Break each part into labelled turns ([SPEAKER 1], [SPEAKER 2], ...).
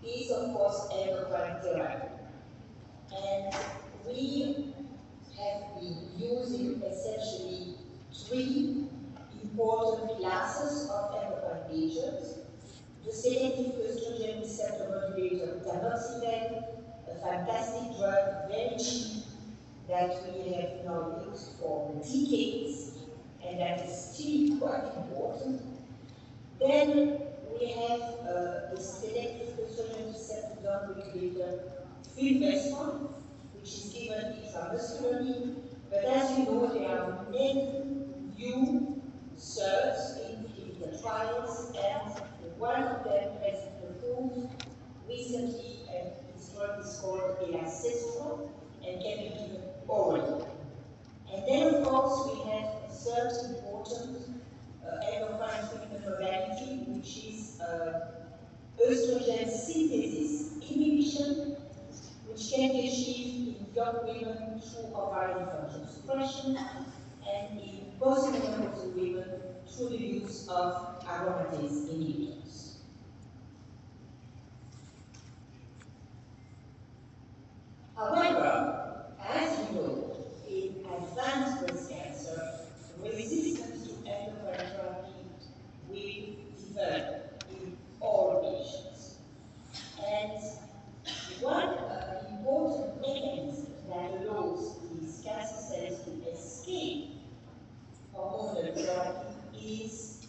[SPEAKER 1] is of course endocrine therapy. And we have been using essentially three important classes of endocrine agents. The selective estrogen receptor modulator tamoxifen, a fantastic drug, very cheap, that we have now used for decades, and that is still quite important. Then we have the selective estrogen receptor downregulator fulvestrant, which is given intramuscularly, but as you know, there are many new SERDs in clinical trials, and one of them has been approved recently, and this drug is called elacestrant and can be given orally. And then, of course, we have a third important endocrine treatment modality, which is estrogen synthesis inhibition, which can be achieved in young women through ovarian function suppression and in postmenopausal women through the use of aromatase inhibitors. However, as you know, in advanced breast cancer, resistance to endocrine therapy will develop in all patients. And one important mechanism that allows these cancer cells to escape hormonal therapy is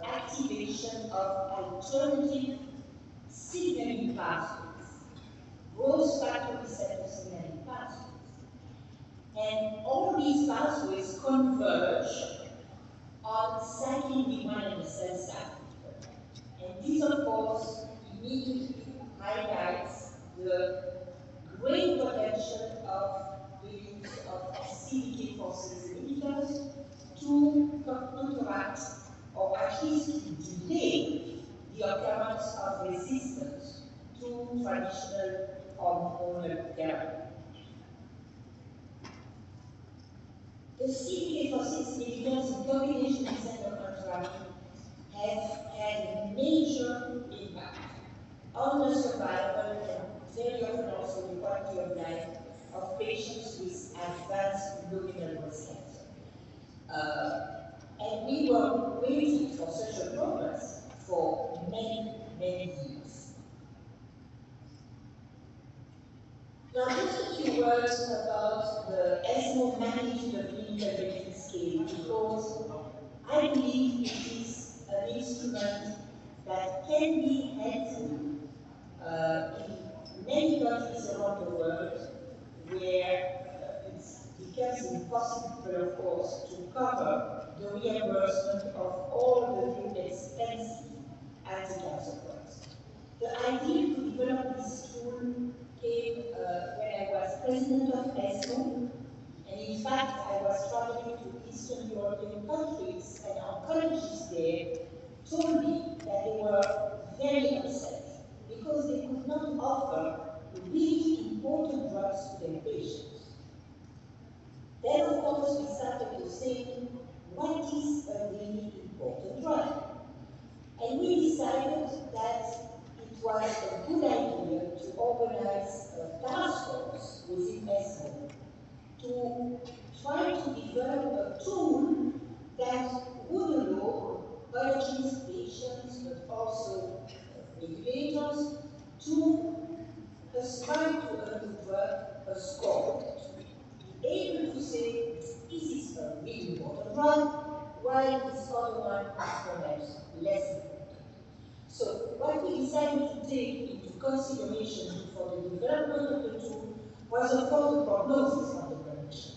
[SPEAKER 1] activation of alternative signaling pathways, growth factor receptor signaling pathways. And all these pathways converge on cyclin D1 and the cell cycle. And this, of course, immediately highlights the great potential of the use of CDK4 inhibitors to counteract or at least to delay the occurrence of resistance to traditional hormonal therapy. The CDK4 inhibitors in combination with endocrine therapy have had a major impact on the survival and very often also the quality of life of patients with advanced luminal breast cancer. And we were waiting for such a progress for many, many years. Now, just a few words about the ESMO magnitude of clinical benefit scale, because I believe it is an instrument that can be helpful in many countries around the world where it becomes impossible, of course, to cover the reimbursement of all the new expensive anti-cancer drugs. The idea to develop this tool came when I was president of ESMO, and in fact I was traveling to Eastern European countries, and oncologists there told me that they were very upset because they could not offer really important drugs to their patients. Then, of course, we started to say, what is a really important drug? And we decided that it was a good idea to organize a task force within ESMO to try to develop a tool that would allow biologists, patients, but also regulators to ascribe to a new drug a score, to be able to say, is this a really important drug, while this other one is perhaps less important. So what we decided to take into consideration for the development of the tool was, of course, the prognosis of the condition.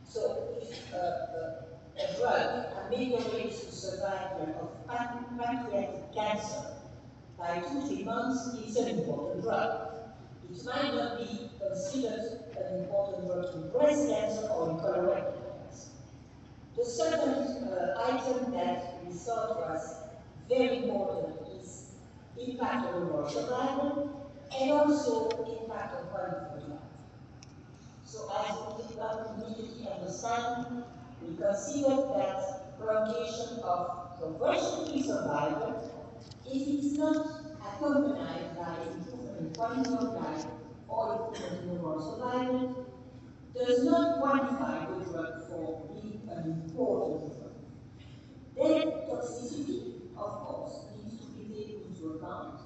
[SPEAKER 1] So if a drug ameliorates the survival of pancreatic cancer by 2-3 months, it's an important drug. It might not be considered an important drug in breast cancer or in colorectal cancer. The second item that we thought was very important is impact on overall survival and also impact on quality of life. So as we immediately understand, we consider that prolongation of progression-free survival, if it's not accompanied by improvement quality of life or improvement in overall survival, does not qualify the drug for being an important drug. Then toxicity, of course, needs to be taken into account.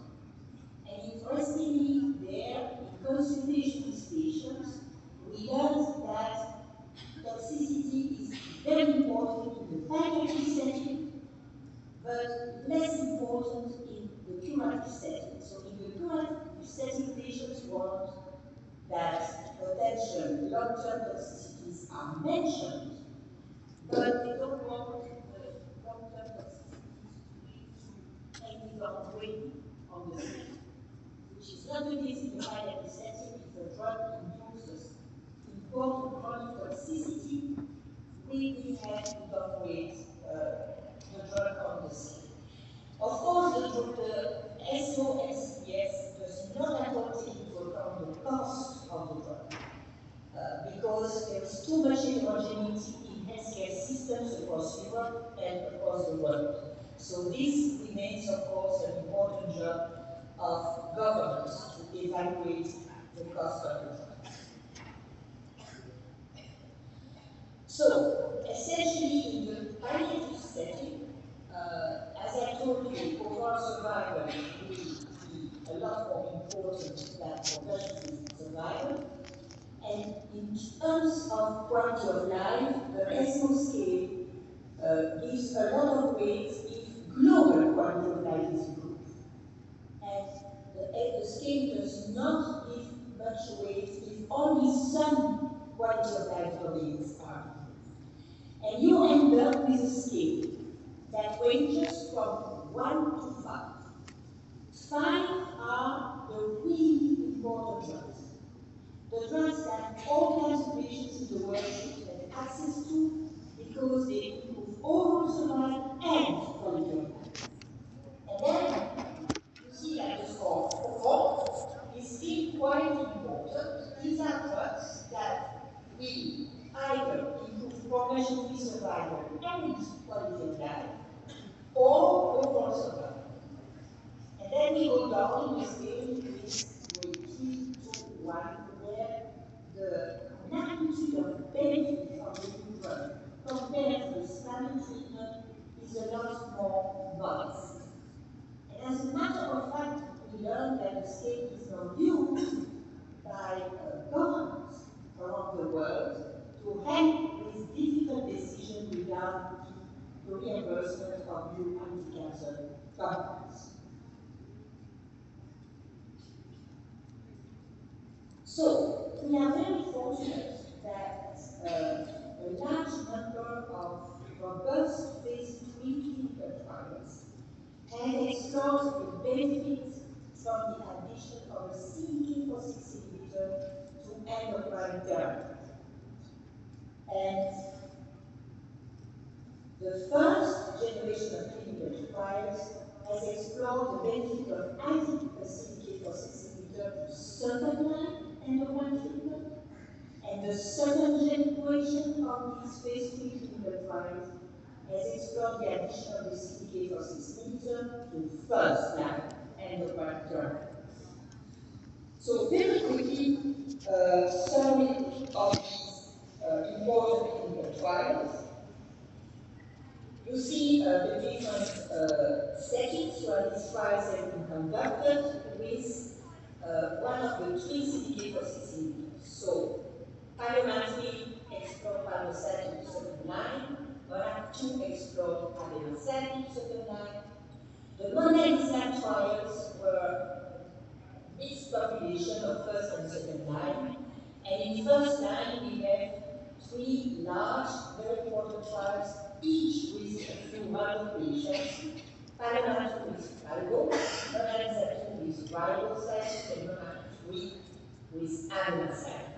[SPEAKER 1] And interestingly, there, in consultation with patients, we learned that toxicity is very important in the palliative setting, but less important in the curative setting. So in the curative setting, patients want that potential long-term toxicities are mentioned, but they don't want the long-term toxicities to lead to any downgrade on the skin, which is not the case in the palliative setting. If a drug induces important chronic toxicity, we have to downgrade the drug on the skin. Of course, the SOSPS does not at all take into account the cost of the drug, because there is too much heterogeneity in healthcare systems across Europe and across the world. So this remains, of course, an important job of governments to evaluate the cost of the drug. So, essentially, in the palliative setting, as I told you, overall survival will be a lot more important than progression-free survival. And in terms of quality of life, the ESMO scale gives a lot of weight if global quality of life is improved. And the scale does not give much weight if only some quality of life domains are improved. And you end up with a scale that ranges from 1 to 5. 5 are the really important drugs. The drugs that all kinds of patients in the world should have access to because they improve overall survival and quality of life. And then you see that the score 4 is still quite important. These are drugs that will either improve progression-free survival and quality of life, or overall survival. And then we go down in the scale with grade 3 to 1, where the magnitude of benefit of the new drug compared to the standard treatment is a lot more modest. And as a matter of fact, we learned that the scale is now used by governments around the world to help with difficult decisions regarding the reimbursement of new anti-cancer compounds. So, we are very fortunate that a large number of robust phase 3 clinical trials have explored the benefits from the addition of a CDK4 inhibitor to endocrine therapy. And the first generation of clinical trials has explored the benefit of adding a CDK4 inhibitor to second-line endocrine treatment, and the second generation of these phase 3 clinical trials has explored the addition of the CDK4 inhibitor to first-line endocrine therapy. So very quickly, summary of these important clinical trials. You see the different settings where these trials have been conducted with one of the three CDK4 inhibitors. So, Palomazine explored palbociclib to second line, MONARCH-2 explored abemaciclib to second line. The monalizumab trials were mixed population of first and second line, and in first line we have three large, very important trials, each with a few hundred patients. Palomazine with palbo, monalizumab with ribociclib, and MONARCH-3 with abemaciclib.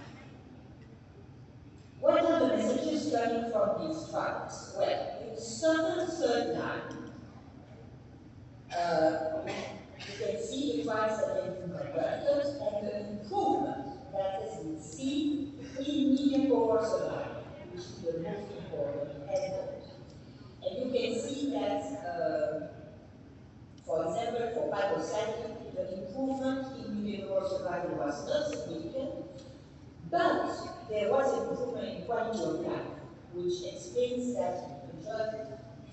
[SPEAKER 1] What are the messages coming from these trials? Well, in certain third line, you can see the trials that have been conducted and the improvement that has been seen in median overall survival, which is the most important endpoint. And you can see that, for example, for palbociclib, the improvement in median overall was not significant, but there was an improvement in quality of life, which explains that the drug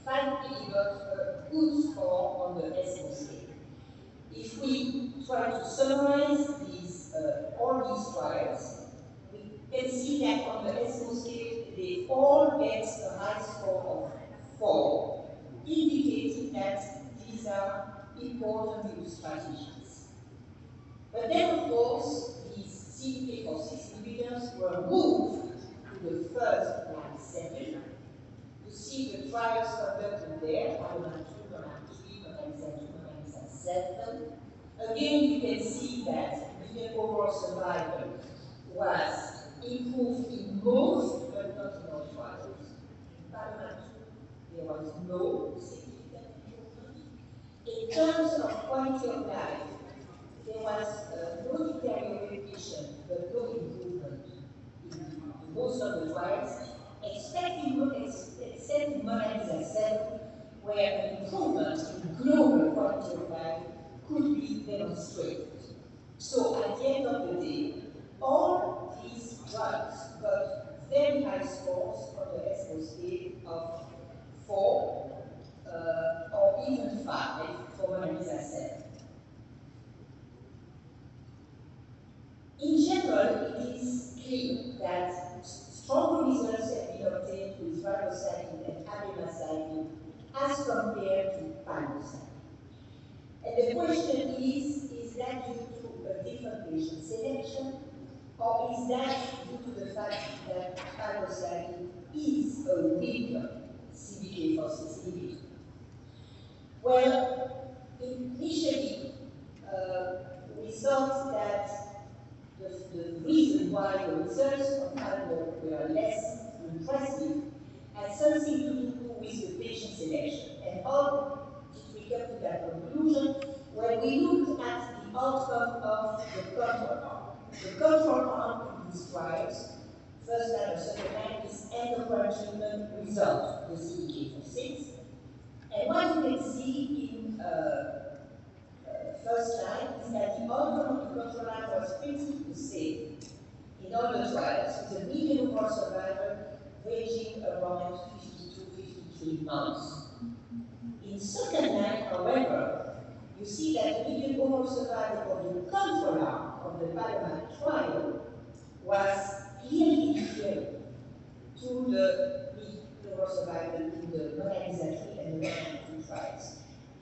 [SPEAKER 1] finally got a good score on the ESMO scale. If we try to summarize all these trials, we can see that on the ESMO scale, they all get a high score of 4, indicating that these are important use strategies. But then, of course, these CDK4 inhibitors were moved to the first line setting. You see the trials conducted there, Parliament 2, Parliament 3, Parliament 2, Parliament 7. Again, you can see that median overall survival was improved in most, but not in all trials. In Parliament 2, there was no significant improvement. In terms of quality of life, there was no deterioration, but no improvement in most of the trials, except in Mona Lisa 7, where an improvement in global quality of life could be demonstrated. So at the end of the day, all these drugs got very high scores on the ESMO scale of 4 or even 5 for Mona Lisa 7. In general, it is clear that stronger results have been obtained with ribociclib and abemaciclib as compared to palbociclib. And the question is that due to a different patient selection, or is that due to the fact that palbociclib is a weaker CDK4 inhibitor? Well, initially, we thought that the reason why the results of palbo were less impressive had something to do with the patient selection. And how did we come to that conclusion? When we looked at the outcome of the control arm. The control arm in these trials, first line or second line, is endocrine treatment without the CDK4/6. And what you can see in first line is that the outcome of the control arm was pretty the same in all the trials, with a median overall survival ranging around 52-53 months. In second line, however, you see that the median overall survival of the control arm of the Palomar trial was clearly inferior to the median overall survival in the Mona Lisa 3 and the Mona 2 trials,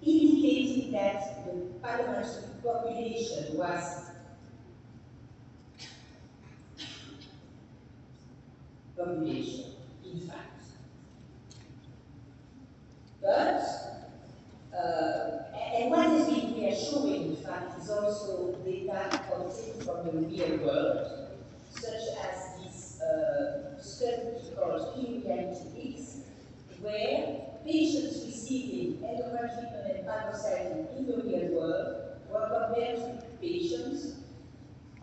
[SPEAKER 1] indicating that the Palomar population was in fact. But, and what has been reassuring, in fact, is also data obtained from the real world, such as this study called eReality X, where patients receiving endocrine treatment and palbociclib in the real world were compared to patients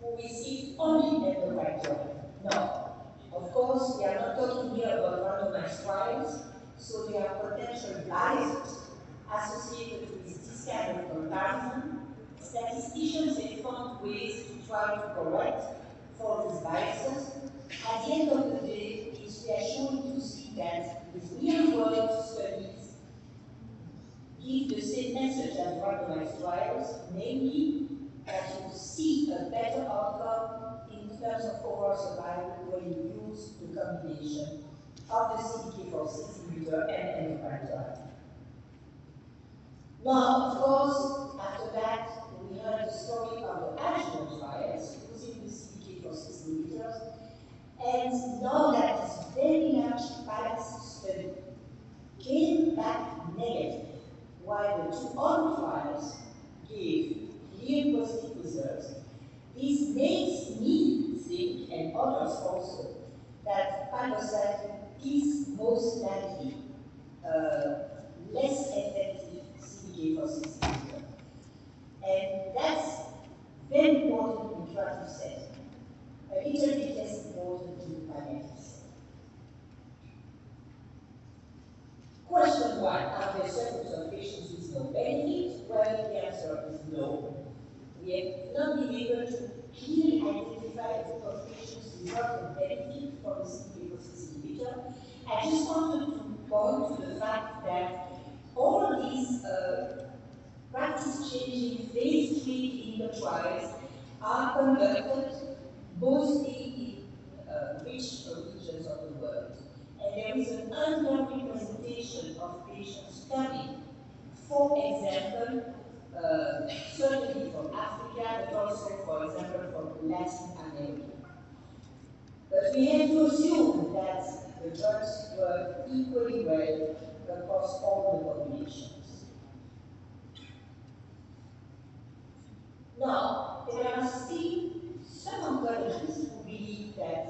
[SPEAKER 1] who received only endocrine treatment. Now, of course, we are not talking here about randomized trials, so there are potential biases associated with this kind of comparison. Statisticians have found ways to try to correct for these biases. At the end of the day, it's reassuring to see that these real-world studies give the same message as randomized trials, namely that you see a better outcome in terms of overall survival when you use the combination of the CDK4/6 inhibitor and endocrine therapy. Now, of course, after that, we heard the story of the adjuvant trials using the CDK4/6 inhibitors, and now that this very large PALACE study came back negative, while the 2 other trials gave clear positive results, this makes me think, and others also, that palbociclib is most likely less effective CDK4/6 inhibitor. And that's very important in curative setting, a little bit less important in the palliative setting. Question 1, are there subgroups of patients with no benefit? Well, the answer is no. We have not been able to clearly identify a group of patients without a benefit from the CDK4 inhibitor. I just wanted to point to the fact that all these practice-changing phase 3 clinical trials are conducted mostly in rich regions of the world. And there is an underrepresentation of patients coming, for example, certainly from Africa, but also, for example, from Latin America. But we have to assume that the drugs work equally well across all the populations. Now, there are still some oncologists who believe that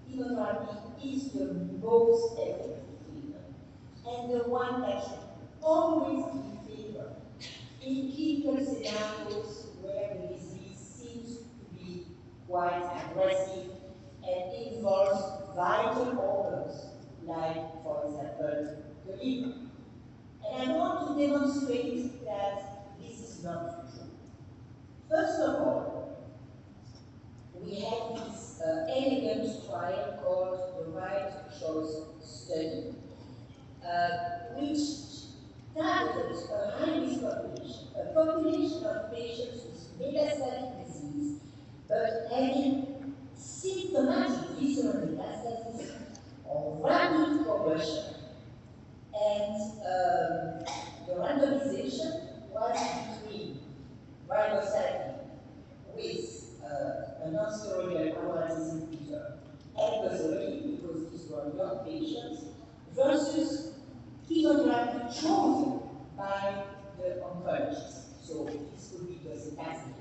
[SPEAKER 1] chemotherapy is the most effective treatment and the one that should always be favored in clinical scenarios where the disease seems to be quite aggressive and involves vital organs, like, for example, the liver. And I want to demonstrate that this is not true. First of all, we have this elegant trial called the Right Choice Study, which targeted a high-risk population, a population of patients with metastatic disease, but having symptomatic visceral metastasis or rapid progression. And the randomization was between ribociclib with a non-steroidal aromatase inhibitor and gozerelin, because these were young patients, versus chemotherapy chosen by the oncologist. So this could be docetaxel,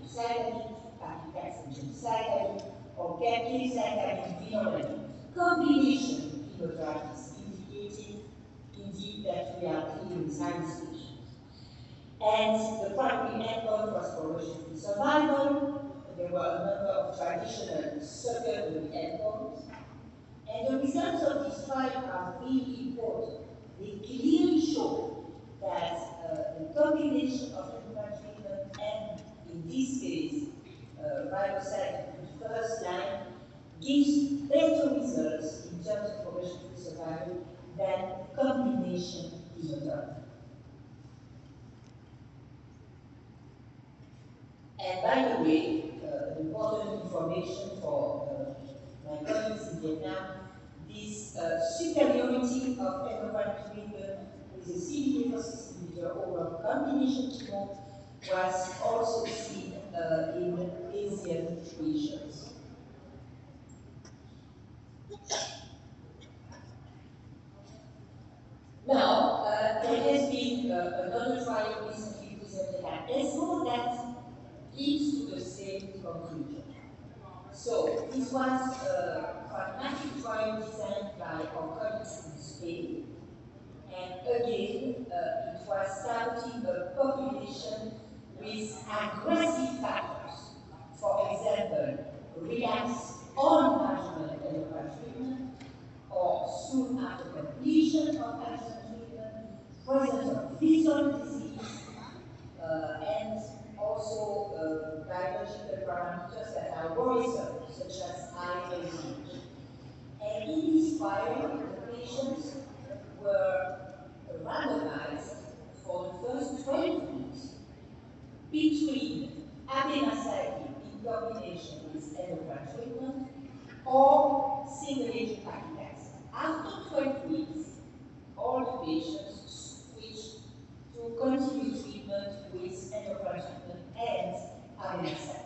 [SPEAKER 1] paclitaxel, gemcitabine, or capecitabine, venolanib. Combination chemotherapies indicating indeed that we are dealing with high patients. And the primary endpoint was progression-free survival. There were a number of traditional secondary endpoints. And the results of this trial are really important. They clearly show that the combination of endocrine treatment and, in this case, ribociclib in first line gives better results in terms of progression-free survival than combination chemotherapy. And by the way, important information for my colleagues in Vietnam, this superiority of endocrine treatment with a CDK4 inhibitor over combination chemo was also seen in Asian patients. Now, there has been another trial recently presented at ESMO that leads to the same conclusion. So, this was a pragmatic trial designed by our colleagues in Spain, and again, it was targeting a population with aggressive factors. For example, relapse on adjuvant endocrine treatment, or soon after completion of adjuvant treatment, presence of visceral disease, and also biological parameters that are worrisome, such as high LDH. And in this trial, the patients were randomized for the first 12 weeks between abemaciclib in combination with endocrine treatment or single-agent paclitaxel. After 12 weeks, all the patients switched to continued treatment with endocrine treatment and abemaciclib.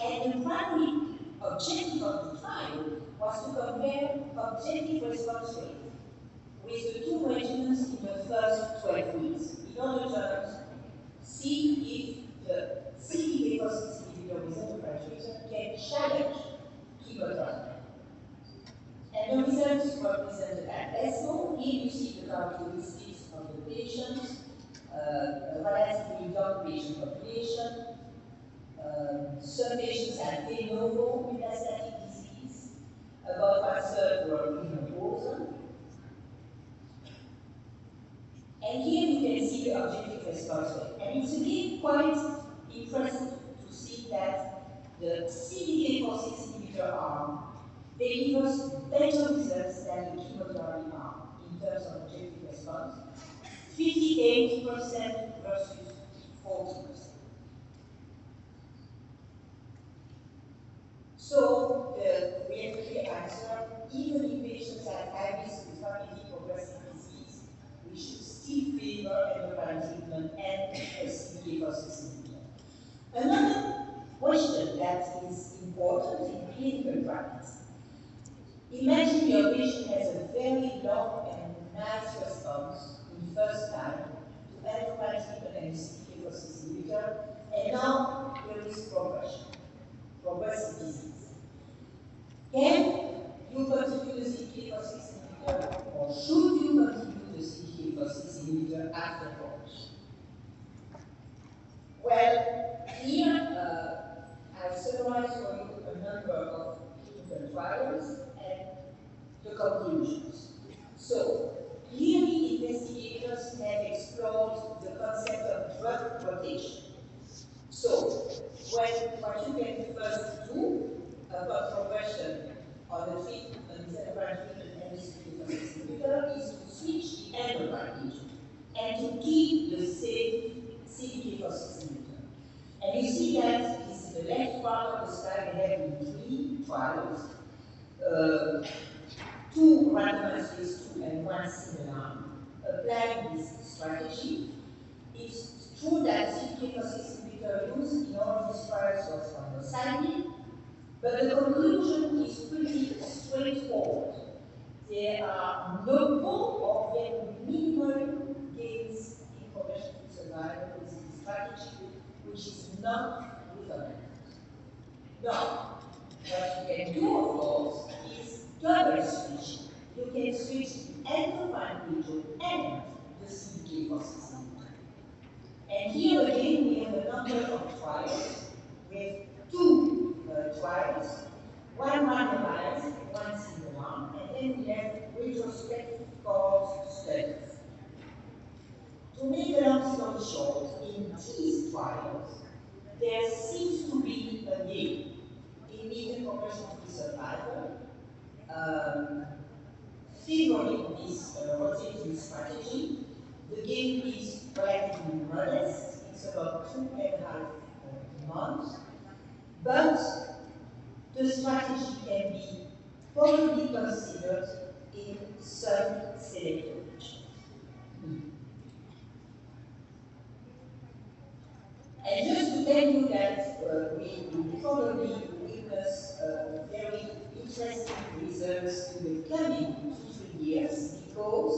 [SPEAKER 1] And the primary objective of the trial was to compare objective response rate with the two regimens in the first 12 weeks. In other terms, see if the CDK4 inhibitor with endocrine treatment can challenge chemotherapy. And the results were presented at ESMO. Here you see the characteristics of the patients, a relatively young patient population. Some patients had de novo metastatic disease. About one-third were immunosuppressed. And here you can see the objective response rate. And it's again quite impressive to see that the CDK4 inhibitor arm delivers better results than the chemotherapy arm in terms of objective response, 58% versus 40%. So we have a clear answer. Even in patients at high risk with rapidly progressive disease, we should still favor endocrine treatment and a CDK4 inhibitor. Another question that is important in clinical practice. Imagine your patient has a very long and nice response in first time to endocrine treatment and CDK4 inhibitor, and now there is progression, progressive disease. Can you continue the CDK4 inhibitor, or should you continue the CDK4 inhibitor after progression? Well, here I summarize for you a number of clinical trials and the conclusions. So, clearly investigators have explored the concept of drug rotation. So, what you can first do about progression on the treatment, endocrine treatment and CDK4 inhibitor is to switch the endocrine agent and to keep the same CDK4 inhibitor. And you see that this is the left part of the slide. They have been 3 trials, 2 randomized phase 2 and 1 single arm, applying this strategy. It's true that CDK4 inhibitor used in all these trials was thrombocyclin, but the conclusion is pretty straightforward. There are no or very minimal gains in progression-free survival with this strategy, which is not recommended. Now, what you can do, of course, is double switch. You can switch the endocrine agent and the CDK4 inhibitor. And here again, we have a number of trials with 2 trials, 1 randomized, 1 single arm, and then we have retrospective cohort studies. To make a long story short, in these trials, there seems to be a gain in median progression-free survival, favoring this rotating strategy. The gain is relatively modest, it's about 2.5 months, but the strategy can be probably considered in some selected patients. And just to tell you that we will probably witness very interesting results in the coming 2-3 years, because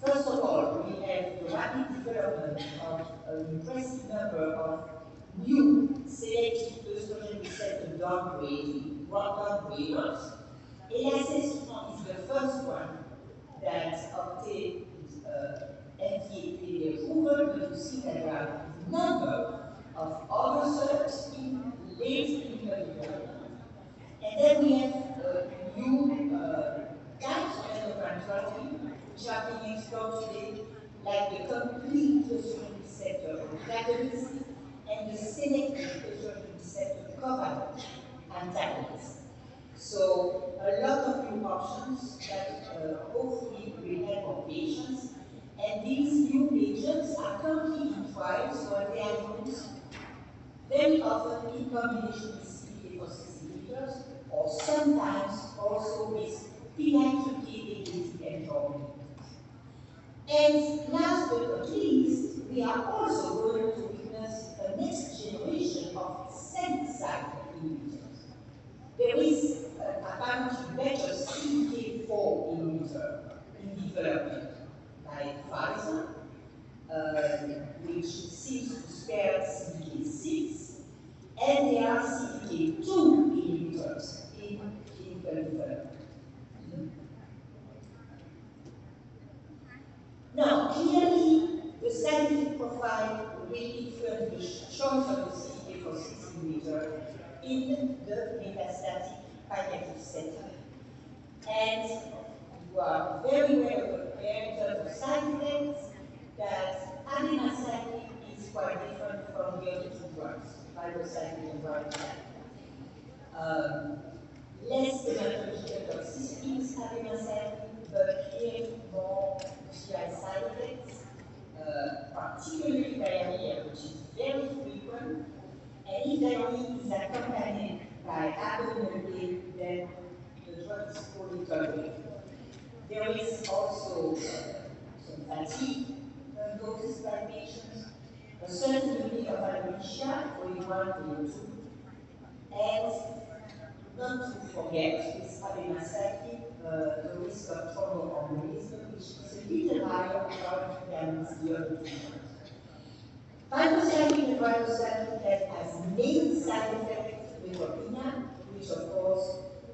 [SPEAKER 1] first of all, we have the rapid development of an impressive number of new selective estrogen receptor downgraders. Elacestrant is the first one that obtained FDA approval, but you see that there are a number of other searches in late clinical development. And then we have new types of endocrine therapy which are being explored today, like the complete estrogen receptor antagonist and the selective estrogen receptor covalent antagonist. So a lot of new options that hopefully will help our patients. And these new agents are currently in trials where they are used very often in combination with CDK4 inhibitors, or sometimes also with PI3K inhibitors. And last but not least, we are also going to witness a next generation of cell cycle inhibitors. There is apparently better CDK4 inhibitor in development, like Pfizer, which seems to spare CDK6, and there are CDK2 inhibitors in clinical development. Now, clearly, the scientific profile will influence the choice of the CDK4 inhibitor in the metastatic palliative setting. And you are very well aware in terms of side effects that abemaciclib is quite different from the other 2 drugs, fibrocytic environment. Less dermatological toxicity with abemaciclib, but clearly more GI side effects, particularly diarrhea, which is very frequent. And if diarrhea is accompanied by abdominal pain, then the drug is poorly tolerated. There is also some fatigue noticed by patients, a certain degree of alopecia, grade 1, grade 2, and not to forget, with abemaciclib, the risk of thromboembolism, which is a little higher than with the other two drugs. Fibrocycline and ribociclib has main side effect neutropenia, which of course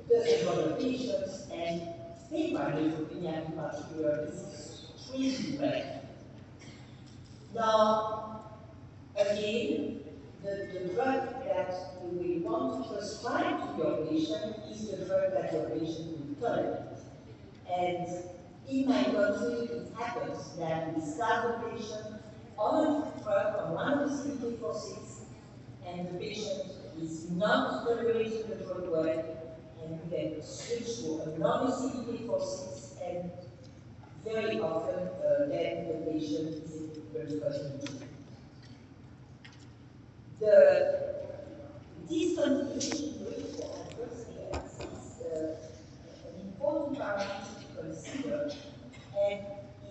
[SPEAKER 1] doesn't bother patients, and febrile neutropenia in particular is extremely rare. Now, again, the drug that you will want to prescribe to your patient is the drug that your patient will tolerate. And in my country, it happens that we start the patient on a drug, on one of the CDK4/6, and the patient is not tolerating the drug well, and we then switch to another CDK4/6, and very often then the patient is in discontinuation. The discontinuation rate for adverse events is an important parameter to consider, and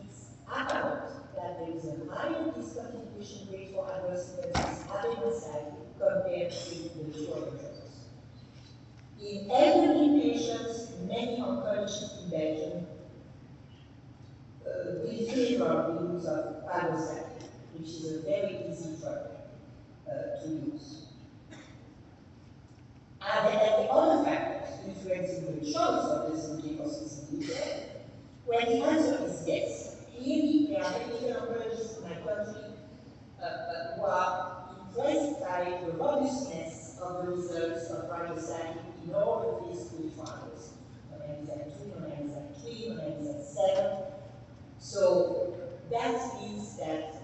[SPEAKER 1] it's apparent that there is a higher discontinuation rate for adverse events with abemaciclib compared with the two other drugs. In elderly patients, many oncologists in Belgium will favor the use of palbociclib, which is a very easy drug to use. Are there any other factors influencing the choice of the CDK4/6 inhibitor? Well, the answer is yes. Clearly, there are medical oncologists in my country who are impressed by the robustness of the results of ribociclib in all the phase 3 trials, monalizumab 2, monalizumab 3, monalizumab 7. So that means that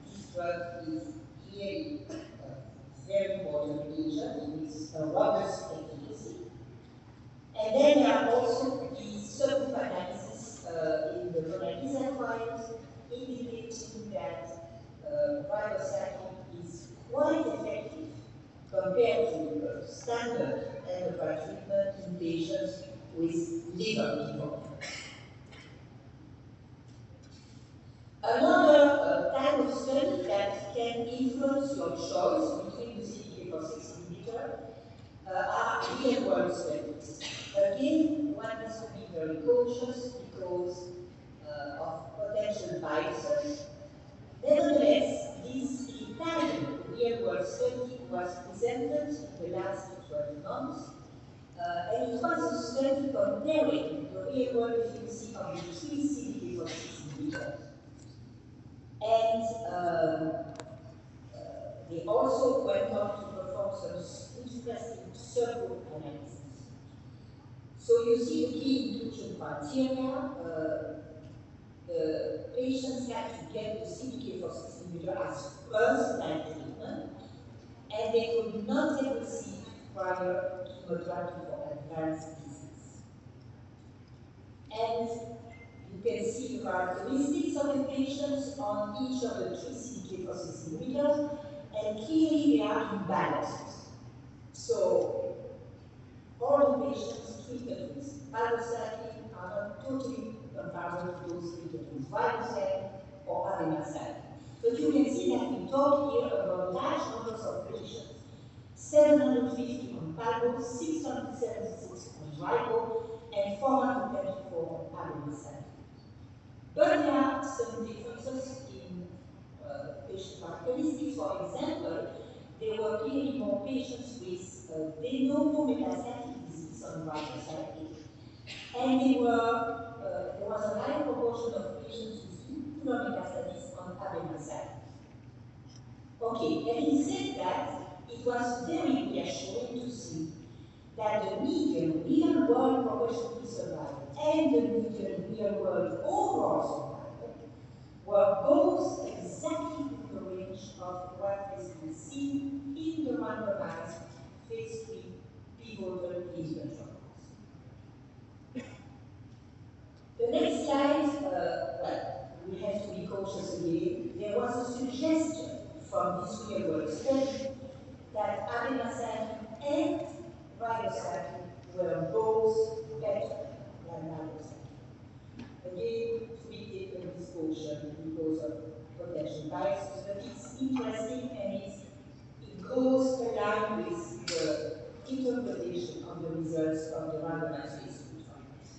[SPEAKER 1] this drug is clearly a very important agent with a robust efficacy. And then there are also the subgroup analysis in the monalizumab trials indicating that ribociclib is quite effective compared to standard endocrine treatment in patients with liver involvement. Another type of study that can influence your choice between the CDK4/6 inhibitor are real-world studies. Again, one has to be very cautious because of potential biases. Nevertheless, this Italian real-world study was presented in the last 12 months, and it was a study comparing the real-world efficacy of the three CDK4/6 inhibitors. And they also went on to perform some interesting subgroup analysis. So you see the key inclusion criteria. The patients had to get the CDK4/6 inhibitor as first-line treatment, and they could not have received prior chemotherapy for advanced disease. And you can see the characteristics of the patients on each of the three CDK4/6 inhibitors, and clearly they are imbalanced. So all the patients treated with palbociclib are not totally comparable to those treated with ribociclib or abemaciclib. But you can see that we talk here about large numbers of patients, 750 on palbo, 676 on ribo, and 424 on abemaciclib. But there are some differences in patient characteristics. For example, there were clearly more patients with de novo metastatic disease on ribociclib, and there was a higher proportion of patients with tubular metastasis on abemaciclib. Okay, having said that, it was very reassuring to see that the median real-world progression-free survival and the median real-world overall survival were both exactly in the range of what has been seen in the randomized from this real-world study that abemaciclib and ribociclib were both better than ribociclib. Again, we take this portion because of potential biases, but it's interesting and it goes along with the interpretation of the results of the randomized phase 2 trials.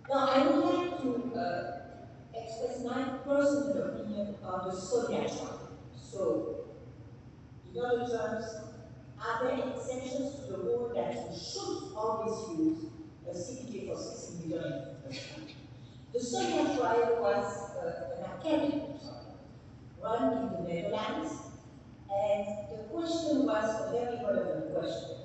[SPEAKER 1] Now, I would like to express my personal opinion on the Sonia trial. So, in other terms, are there exceptions to the rule that you should always use a CDK4/6 inhibitor in the trial? The Sonia trial was an academic trial run in the Netherlands, and the question was a very relevant question.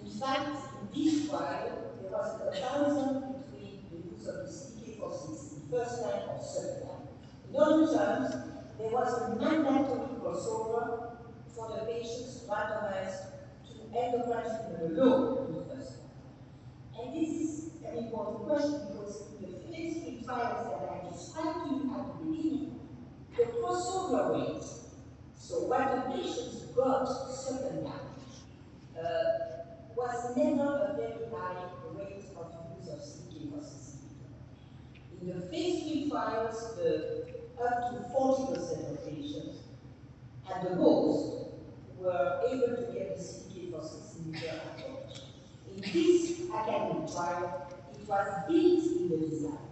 [SPEAKER 1] In fact, in this trial, there was a comparison between the use of the CDK4/6 in first line or second line. In other terms, there was a mandatory crossover for the patients randomized to endocrine treatment alone in the first line. And this is an important question because in the phase 3 trials that I described to you at the beginning, the crossover rate, so what the patients got second line, was never a very high rate of use of CDK4/6 inhibitor. In the phase 3 trials, up to 40% of patients, at the most, were able to get the CDK4/6 inhibitor approach. In this academic trial, it was built in the design.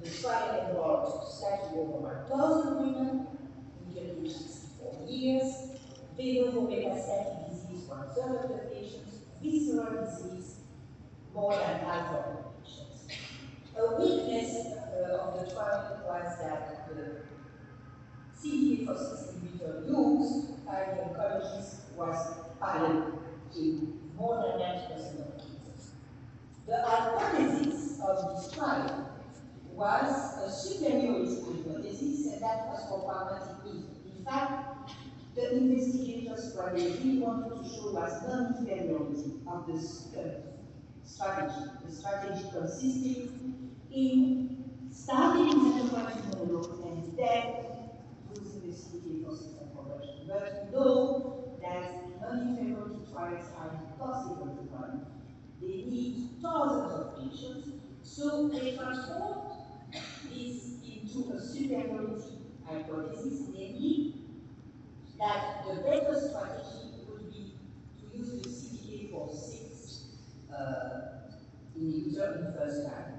[SPEAKER 1] The trial enrolled slightly over 1,000 women, median age 64 years, metastatic disease, 1/3 of the patients, visceral disease, more than half of the patients. A weakness of the trial was that the CDK4/6 inhibitor used by the oncologists was parental in more than 90% of cases. The hypothesis of this trial was a superiority hypothesis, and that was for pragmatic reasons. In fact, the investigators, what they really wanted to show was non-inferiority of the strategy. The strategy consisting in starting with endocrine alone and then using the CDK4/6 and conversion. But we know that non-inferiority trials are impossible to run. They need thousands of patients, so they transformed this into a superiority hypothesis, namely that the better strategy would be to use the CDK4/6 inhibitor in first line,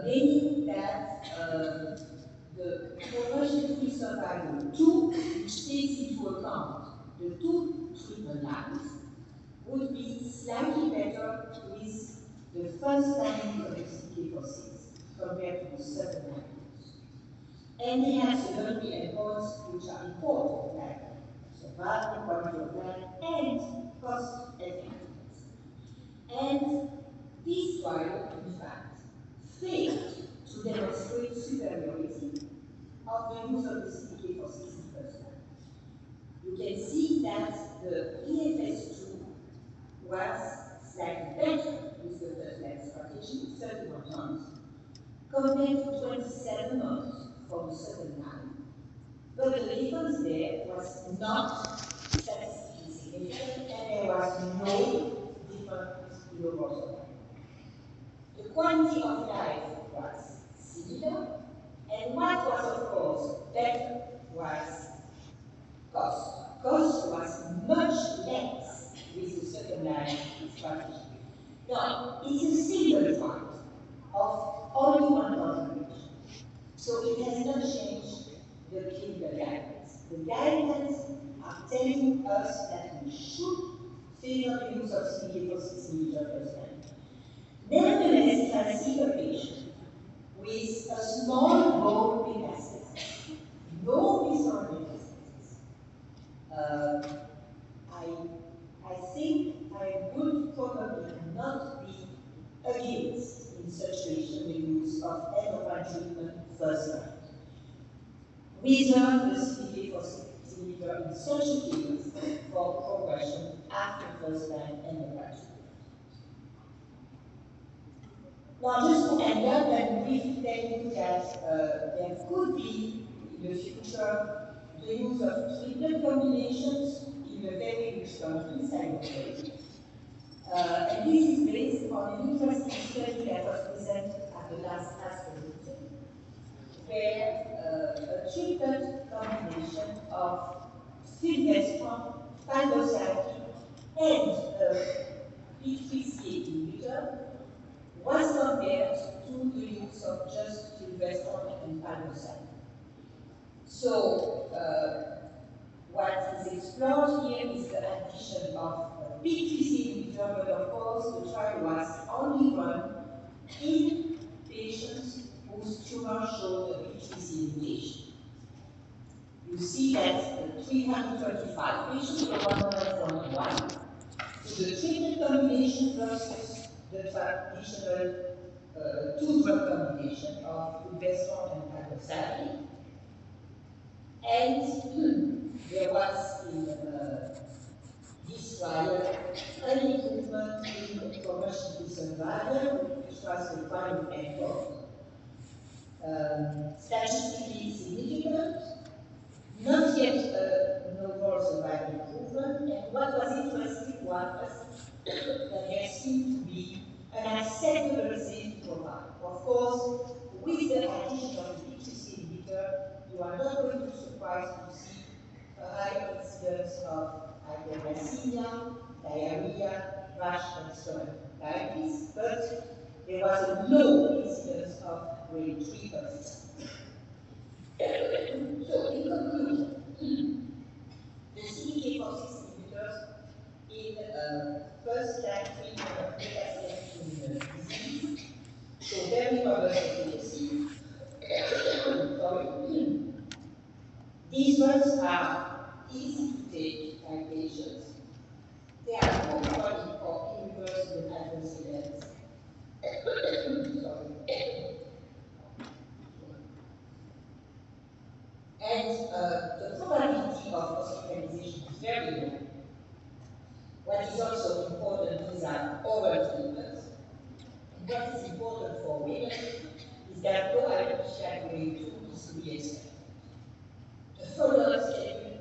[SPEAKER 1] meaning that the progression-free survival 2, which takes into account the 2 treatment lines, would be slightly better with the first line of the CDK4/6 compared to the second line. And they have secondary endpoints which are important, like survival, quality of life, and cost effectiveness. And this trial, in fact, failed to demonstrate superiority of the use of the CDK4/6 in first line. You can see that the EFS2 was slightly better with the first line strategy, 31 months, compared to 27 months for the second line. But the difference there was not statistically significant, and there was no difference in overall survival. The quality of life was similar, and what was, of course, better was cost. Cost was much less with the second line strategy. Now, it's a single trial of only 1,000 patients, so it has not changed the clinical guidelines. The guidelines are telling us that we should favor the use of CDK4/6 inhibitor first line. Nevertheless, if I see a patient with a small bone metastasis, no visceral metastasis, I think I would probably not be against, in such patient, the use of endocrine treatment first line. Reserve the CDK4/6 inhibitor in such a case for progression after first line endocrine treatment. Now, just to end up and briefly tell you that there could be in the future the use of triplet combinations in the very rich countries, I would say. And this is based on an interesting study that was presented at the last ASCO meeting, where a triplet combination of stilbeston, palbociclib, and P3CA inhibitor was compared to the use of just stilbeston and palbociclib. So, what is explored here is the addition of P3CA inhibitor, but of course the trial was only run in patients whose tumor showed a P3CA mutation. You see that the 325 patients were 141. So the treatment combination versus the traditional two-drug combination of fulvestrant and palbociclib. And there was in this trial an improvement in progression-free survival, which was the primary endpoint. Statistically significant, not yet an overall survival improvement, and what was interesting was that there seemed to be an acceptable safety profile. Of course, with the addition of the P2C inhibitor, you are not going to be surprised to see a high incidence of hypoglycemia, diarrhea, rash, and stomatitis, but there was a low incidence of grade 3 persistence. So, in conclusion, the CDK4 inhibitors in first-line treatment of metastatic disease, so very robust efficacy. Sorry. These drugs are easy to take by patients. They are not chronic or irreversible adverse events. Sorry. And the probability of hospitalization is very low. What is also important is that oral treatments. And what is important for women is that no alopecia grade 2 is to be expected. The follow-up schedule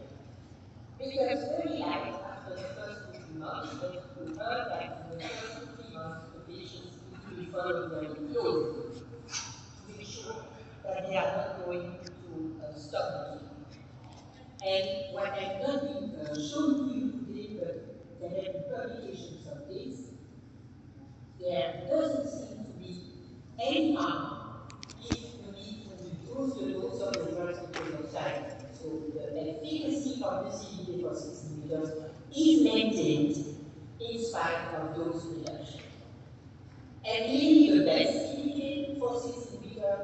[SPEAKER 1] becomes very light after the first 2 3 months, but we heard that in the first 2 3 months, the patients need to be followed very closely to make sure that they are not going to stop the treatment. And what I've not been shown to you today, but there have been publications of this, there doesn't seem to be any harm if you need to reduce the dose of the drugs because of side effects. So the efficacy of the CDK4/6 inhibitors is maintained in spite of dose reduction. And really the best CDK4/6 inhibitor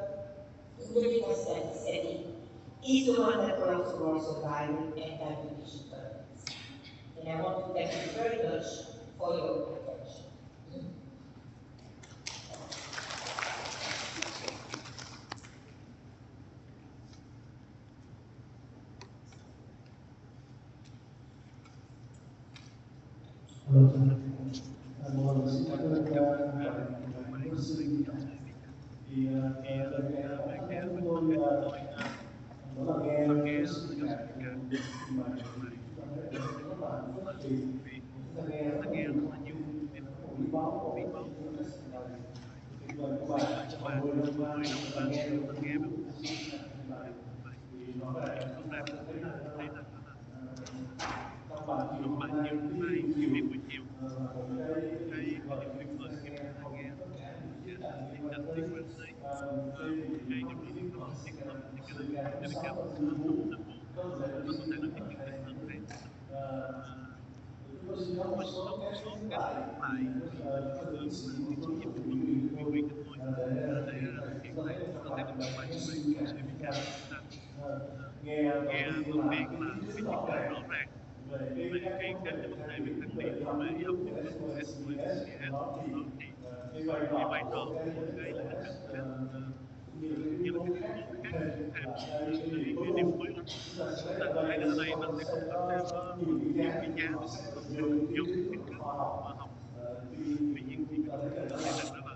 [SPEAKER 1] in the metastatic setting is the one that prolongs overall survival and diabetes tolerance. And I want to thank you very much for your attention.
[SPEAKER 2] Halo teman-teman, mohon izin aku akan kembali bersih thì cái chúng tôi đó là nghe cái sự cảm mà chúng ta thấy rất là hạnh phúc vì chúng ta nghe rất là nhiều thông tin quý báu của cái sự này tuyệt vời của bạn trong 10 năm qua chúng ta nghe được cái sự này thì nó lại chúng ta thấy là trong bản chiều hôm nay cái buổi chiều một cái tuyệt vời chúng ta nghe tất cả những cái cảnh liên quan tới cái điểm CDK4/6 và CDK4 có thể là những cái chúng tôi xin có một số các nhắc lại các tiến sĩ của tôi của ủy viên của tôi để chúng ta thấy trong bài cái suy cảm chúng ta nghe đầu tiên là cái kiến thức rõ ràng về cái vấn đề khác biệt về y học nghiên cứu về SOS đó thì cái vai trò của cái SOS cũng như là cái yếu tố khác thêm là cái điều tối ưu chúng ta sẽ thấy ở đây nó sẽ có nhiều cái giá nhưng mà sẽ cần nhiều cái kiến thức khoa học tuy nhiên chúng ta thấy rằng đó là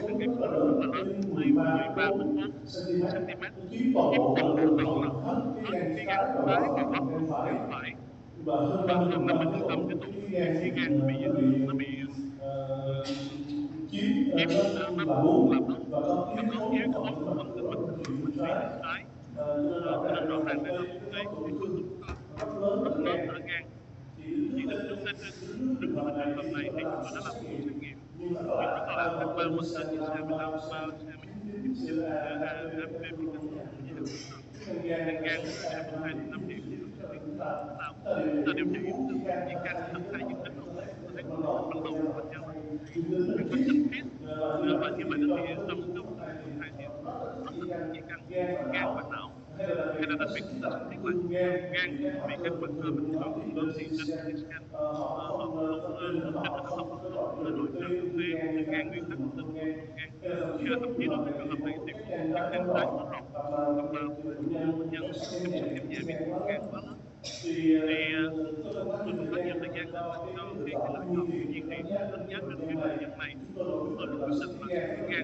[SPEAKER 2] thấy là cái khối rất là lớn, 13 14 cm, chiếm toàn bộ gần hết cái gan trái gan gốc gan phải, hơn 50% cái tủ cái gan nó bị
[SPEAKER 3] chiếm
[SPEAKER 2] chiếm
[SPEAKER 3] nó
[SPEAKER 2] nó
[SPEAKER 3] là đúng,
[SPEAKER 2] làm đúng
[SPEAKER 3] và có
[SPEAKER 2] và
[SPEAKER 3] thiếu
[SPEAKER 2] có
[SPEAKER 3] thốn
[SPEAKER 2] thiếu
[SPEAKER 3] một phần
[SPEAKER 2] thốn
[SPEAKER 3] tĩnh
[SPEAKER 2] một
[SPEAKER 3] mạch
[SPEAKER 2] phần
[SPEAKER 3] của
[SPEAKER 2] tĩnh mạch
[SPEAKER 3] bên
[SPEAKER 2] của
[SPEAKER 3] thùy bên
[SPEAKER 2] mạch
[SPEAKER 3] trái.
[SPEAKER 2] bên trái.
[SPEAKER 3] Cho nên rõ
[SPEAKER 2] Cho nên
[SPEAKER 3] ràng
[SPEAKER 2] rõ ràng
[SPEAKER 3] đây
[SPEAKER 2] đây
[SPEAKER 3] là
[SPEAKER 2] là
[SPEAKER 3] một
[SPEAKER 2] một
[SPEAKER 3] cái
[SPEAKER 2] cái
[SPEAKER 3] tổn
[SPEAKER 2] tổn
[SPEAKER 3] thương
[SPEAKER 2] thương
[SPEAKER 3] rất lớn
[SPEAKER 2] rất
[SPEAKER 3] ở
[SPEAKER 2] lớn
[SPEAKER 3] gan.
[SPEAKER 2] ở gan.
[SPEAKER 3] Thì đứng
[SPEAKER 2] Thì
[SPEAKER 3] trước
[SPEAKER 2] đứng
[SPEAKER 3] lên
[SPEAKER 2] trước lên
[SPEAKER 3] đứng trước
[SPEAKER 2] đứng trước
[SPEAKER 3] trường
[SPEAKER 2] cái
[SPEAKER 3] hợp
[SPEAKER 2] trường
[SPEAKER 3] này
[SPEAKER 2] hợp
[SPEAKER 3] thì
[SPEAKER 2] này
[SPEAKER 3] chúng tôi
[SPEAKER 2] thì
[SPEAKER 3] đã
[SPEAKER 2] chúng
[SPEAKER 3] làm
[SPEAKER 2] tôi đã
[SPEAKER 3] một
[SPEAKER 2] làm
[SPEAKER 3] số
[SPEAKER 2] một
[SPEAKER 3] xét
[SPEAKER 2] số xét
[SPEAKER 3] nghiệm
[SPEAKER 2] nghiệm
[SPEAKER 3] nhưng rất
[SPEAKER 2] nhưng
[SPEAKER 3] là
[SPEAKER 2] rất là
[SPEAKER 3] bao gồm
[SPEAKER 2] bao
[SPEAKER 3] tên
[SPEAKER 2] gồm tên như
[SPEAKER 3] ceramide,
[SPEAKER 2] ceramide,
[SPEAKER 3] chín
[SPEAKER 2] AB
[SPEAKER 3] tôi không nhớ
[SPEAKER 2] gì
[SPEAKER 3] được.
[SPEAKER 2] hết.
[SPEAKER 3] Cái gan
[SPEAKER 2] Gan
[SPEAKER 3] gan
[SPEAKER 2] gan
[SPEAKER 3] sẽ
[SPEAKER 2] sẽ
[SPEAKER 3] mất
[SPEAKER 2] mất 2
[SPEAKER 3] 2
[SPEAKER 2] đến 5
[SPEAKER 3] điểm.
[SPEAKER 2] điểm
[SPEAKER 3] Thì
[SPEAKER 2] nếu
[SPEAKER 3] chúng
[SPEAKER 2] chúng ta
[SPEAKER 3] chúng ta điều
[SPEAKER 2] điều
[SPEAKER 3] trị
[SPEAKER 2] trị
[SPEAKER 3] uống
[SPEAKER 2] uống
[SPEAKER 3] gan
[SPEAKER 2] gan
[SPEAKER 3] thay
[SPEAKER 2] thay
[SPEAKER 3] dính
[SPEAKER 2] dính
[SPEAKER 3] máu
[SPEAKER 2] máu
[SPEAKER 3] tôi
[SPEAKER 2] tôi
[SPEAKER 3] thấy
[SPEAKER 2] thấy
[SPEAKER 3] ban đầu
[SPEAKER 2] ban đầu
[SPEAKER 3] bệnh
[SPEAKER 2] bệnh
[SPEAKER 3] nhân
[SPEAKER 2] nhân
[SPEAKER 3] dương tính với
[SPEAKER 2] có
[SPEAKER 3] khít.
[SPEAKER 2] sinh khít
[SPEAKER 3] Và như vậy
[SPEAKER 2] như
[SPEAKER 3] thì
[SPEAKER 2] vậy
[SPEAKER 3] trong
[SPEAKER 2] thì
[SPEAKER 3] cái
[SPEAKER 2] trong cái
[SPEAKER 3] này thì
[SPEAKER 2] này thì
[SPEAKER 3] nó là
[SPEAKER 2] rất
[SPEAKER 3] gì
[SPEAKER 2] là
[SPEAKER 3] gan
[SPEAKER 2] gì căn
[SPEAKER 3] gan
[SPEAKER 2] gan
[SPEAKER 3] và
[SPEAKER 2] và
[SPEAKER 3] não,
[SPEAKER 2] não,
[SPEAKER 3] hay là
[SPEAKER 2] hay
[SPEAKER 3] đặc
[SPEAKER 2] là đặc
[SPEAKER 3] biệt
[SPEAKER 2] biệt
[SPEAKER 3] chúng
[SPEAKER 2] chúng
[SPEAKER 3] ta
[SPEAKER 2] ta
[SPEAKER 3] sẽ
[SPEAKER 2] sẽ
[SPEAKER 3] thiết
[SPEAKER 2] thiết
[SPEAKER 3] lập
[SPEAKER 2] lập
[SPEAKER 3] ung
[SPEAKER 2] ung
[SPEAKER 3] gan
[SPEAKER 2] thư gan
[SPEAKER 3] vì các
[SPEAKER 2] vì
[SPEAKER 3] marker
[SPEAKER 2] các
[SPEAKER 3] bình
[SPEAKER 2] marker
[SPEAKER 3] thường
[SPEAKER 2] bình
[SPEAKER 3] của máu
[SPEAKER 2] thường của
[SPEAKER 3] thì
[SPEAKER 2] máu
[SPEAKER 3] lên
[SPEAKER 2] thì
[SPEAKER 3] CT
[SPEAKER 2] lên
[SPEAKER 3] scan.
[SPEAKER 2] CT scan
[SPEAKER 3] Họ
[SPEAKER 2] họ
[SPEAKER 3] không
[SPEAKER 2] không
[SPEAKER 3] thông tin là họ không có
[SPEAKER 2] không
[SPEAKER 3] cái
[SPEAKER 2] có
[SPEAKER 3] loại
[SPEAKER 2] cái loại
[SPEAKER 3] ung thư
[SPEAKER 2] ung thư
[SPEAKER 3] gan như
[SPEAKER 2] gan
[SPEAKER 3] khác
[SPEAKER 2] nguyên
[SPEAKER 3] ung
[SPEAKER 2] khác
[SPEAKER 3] thư
[SPEAKER 2] ung
[SPEAKER 3] gan.
[SPEAKER 2] thư gan.
[SPEAKER 3] Hay là thậm chí
[SPEAKER 2] Hay là thậm chí
[SPEAKER 3] trường
[SPEAKER 2] đối
[SPEAKER 3] hợp
[SPEAKER 2] với
[SPEAKER 3] này
[SPEAKER 2] trường
[SPEAKER 3] thì
[SPEAKER 2] hợp này
[SPEAKER 3] một
[SPEAKER 2] thì
[SPEAKER 3] cái
[SPEAKER 2] một
[SPEAKER 3] gan
[SPEAKER 2] cái
[SPEAKER 3] trái
[SPEAKER 2] gan
[SPEAKER 3] mở
[SPEAKER 2] trái
[SPEAKER 3] rộng
[SPEAKER 2] mở rộng
[SPEAKER 3] hoặc là
[SPEAKER 2] hoặc là
[SPEAKER 3] bệnh nhân
[SPEAKER 2] nhân
[SPEAKER 3] chăm sóc xem
[SPEAKER 2] chăm
[SPEAKER 3] nhẹ
[SPEAKER 2] sóc
[SPEAKER 3] vì
[SPEAKER 2] giảm nhẹ
[SPEAKER 3] cái
[SPEAKER 2] vì
[SPEAKER 3] gan quá
[SPEAKER 2] gan
[SPEAKER 3] lớn.
[SPEAKER 2] quá lớn.
[SPEAKER 3] Thì
[SPEAKER 2] Thì
[SPEAKER 3] tôi không mất
[SPEAKER 2] tôi
[SPEAKER 3] nhiều
[SPEAKER 2] không
[SPEAKER 3] thời
[SPEAKER 2] mất nhiều
[SPEAKER 3] gian
[SPEAKER 2] thời gian
[SPEAKER 3] cho
[SPEAKER 2] cho
[SPEAKER 3] cái lựa
[SPEAKER 2] cái
[SPEAKER 3] chọn.
[SPEAKER 2] lựa
[SPEAKER 3] Tuy nhiên
[SPEAKER 2] chọn. Tuy
[SPEAKER 3] thì
[SPEAKER 2] nhiên thì
[SPEAKER 3] đánh giá trên
[SPEAKER 2] đánh giá
[SPEAKER 3] cái
[SPEAKER 2] trên
[SPEAKER 3] bệnh
[SPEAKER 2] cái
[SPEAKER 3] nhân
[SPEAKER 2] bệnh
[SPEAKER 3] này
[SPEAKER 2] nhân này
[SPEAKER 3] chúng tôi vẫn
[SPEAKER 2] chúng
[SPEAKER 3] quyết
[SPEAKER 2] tôi
[SPEAKER 3] định
[SPEAKER 2] vẫn
[SPEAKER 3] là
[SPEAKER 2] quyết
[SPEAKER 3] CT
[SPEAKER 2] định là
[SPEAKER 3] gan
[SPEAKER 2] CT
[SPEAKER 3] rất là
[SPEAKER 2] gan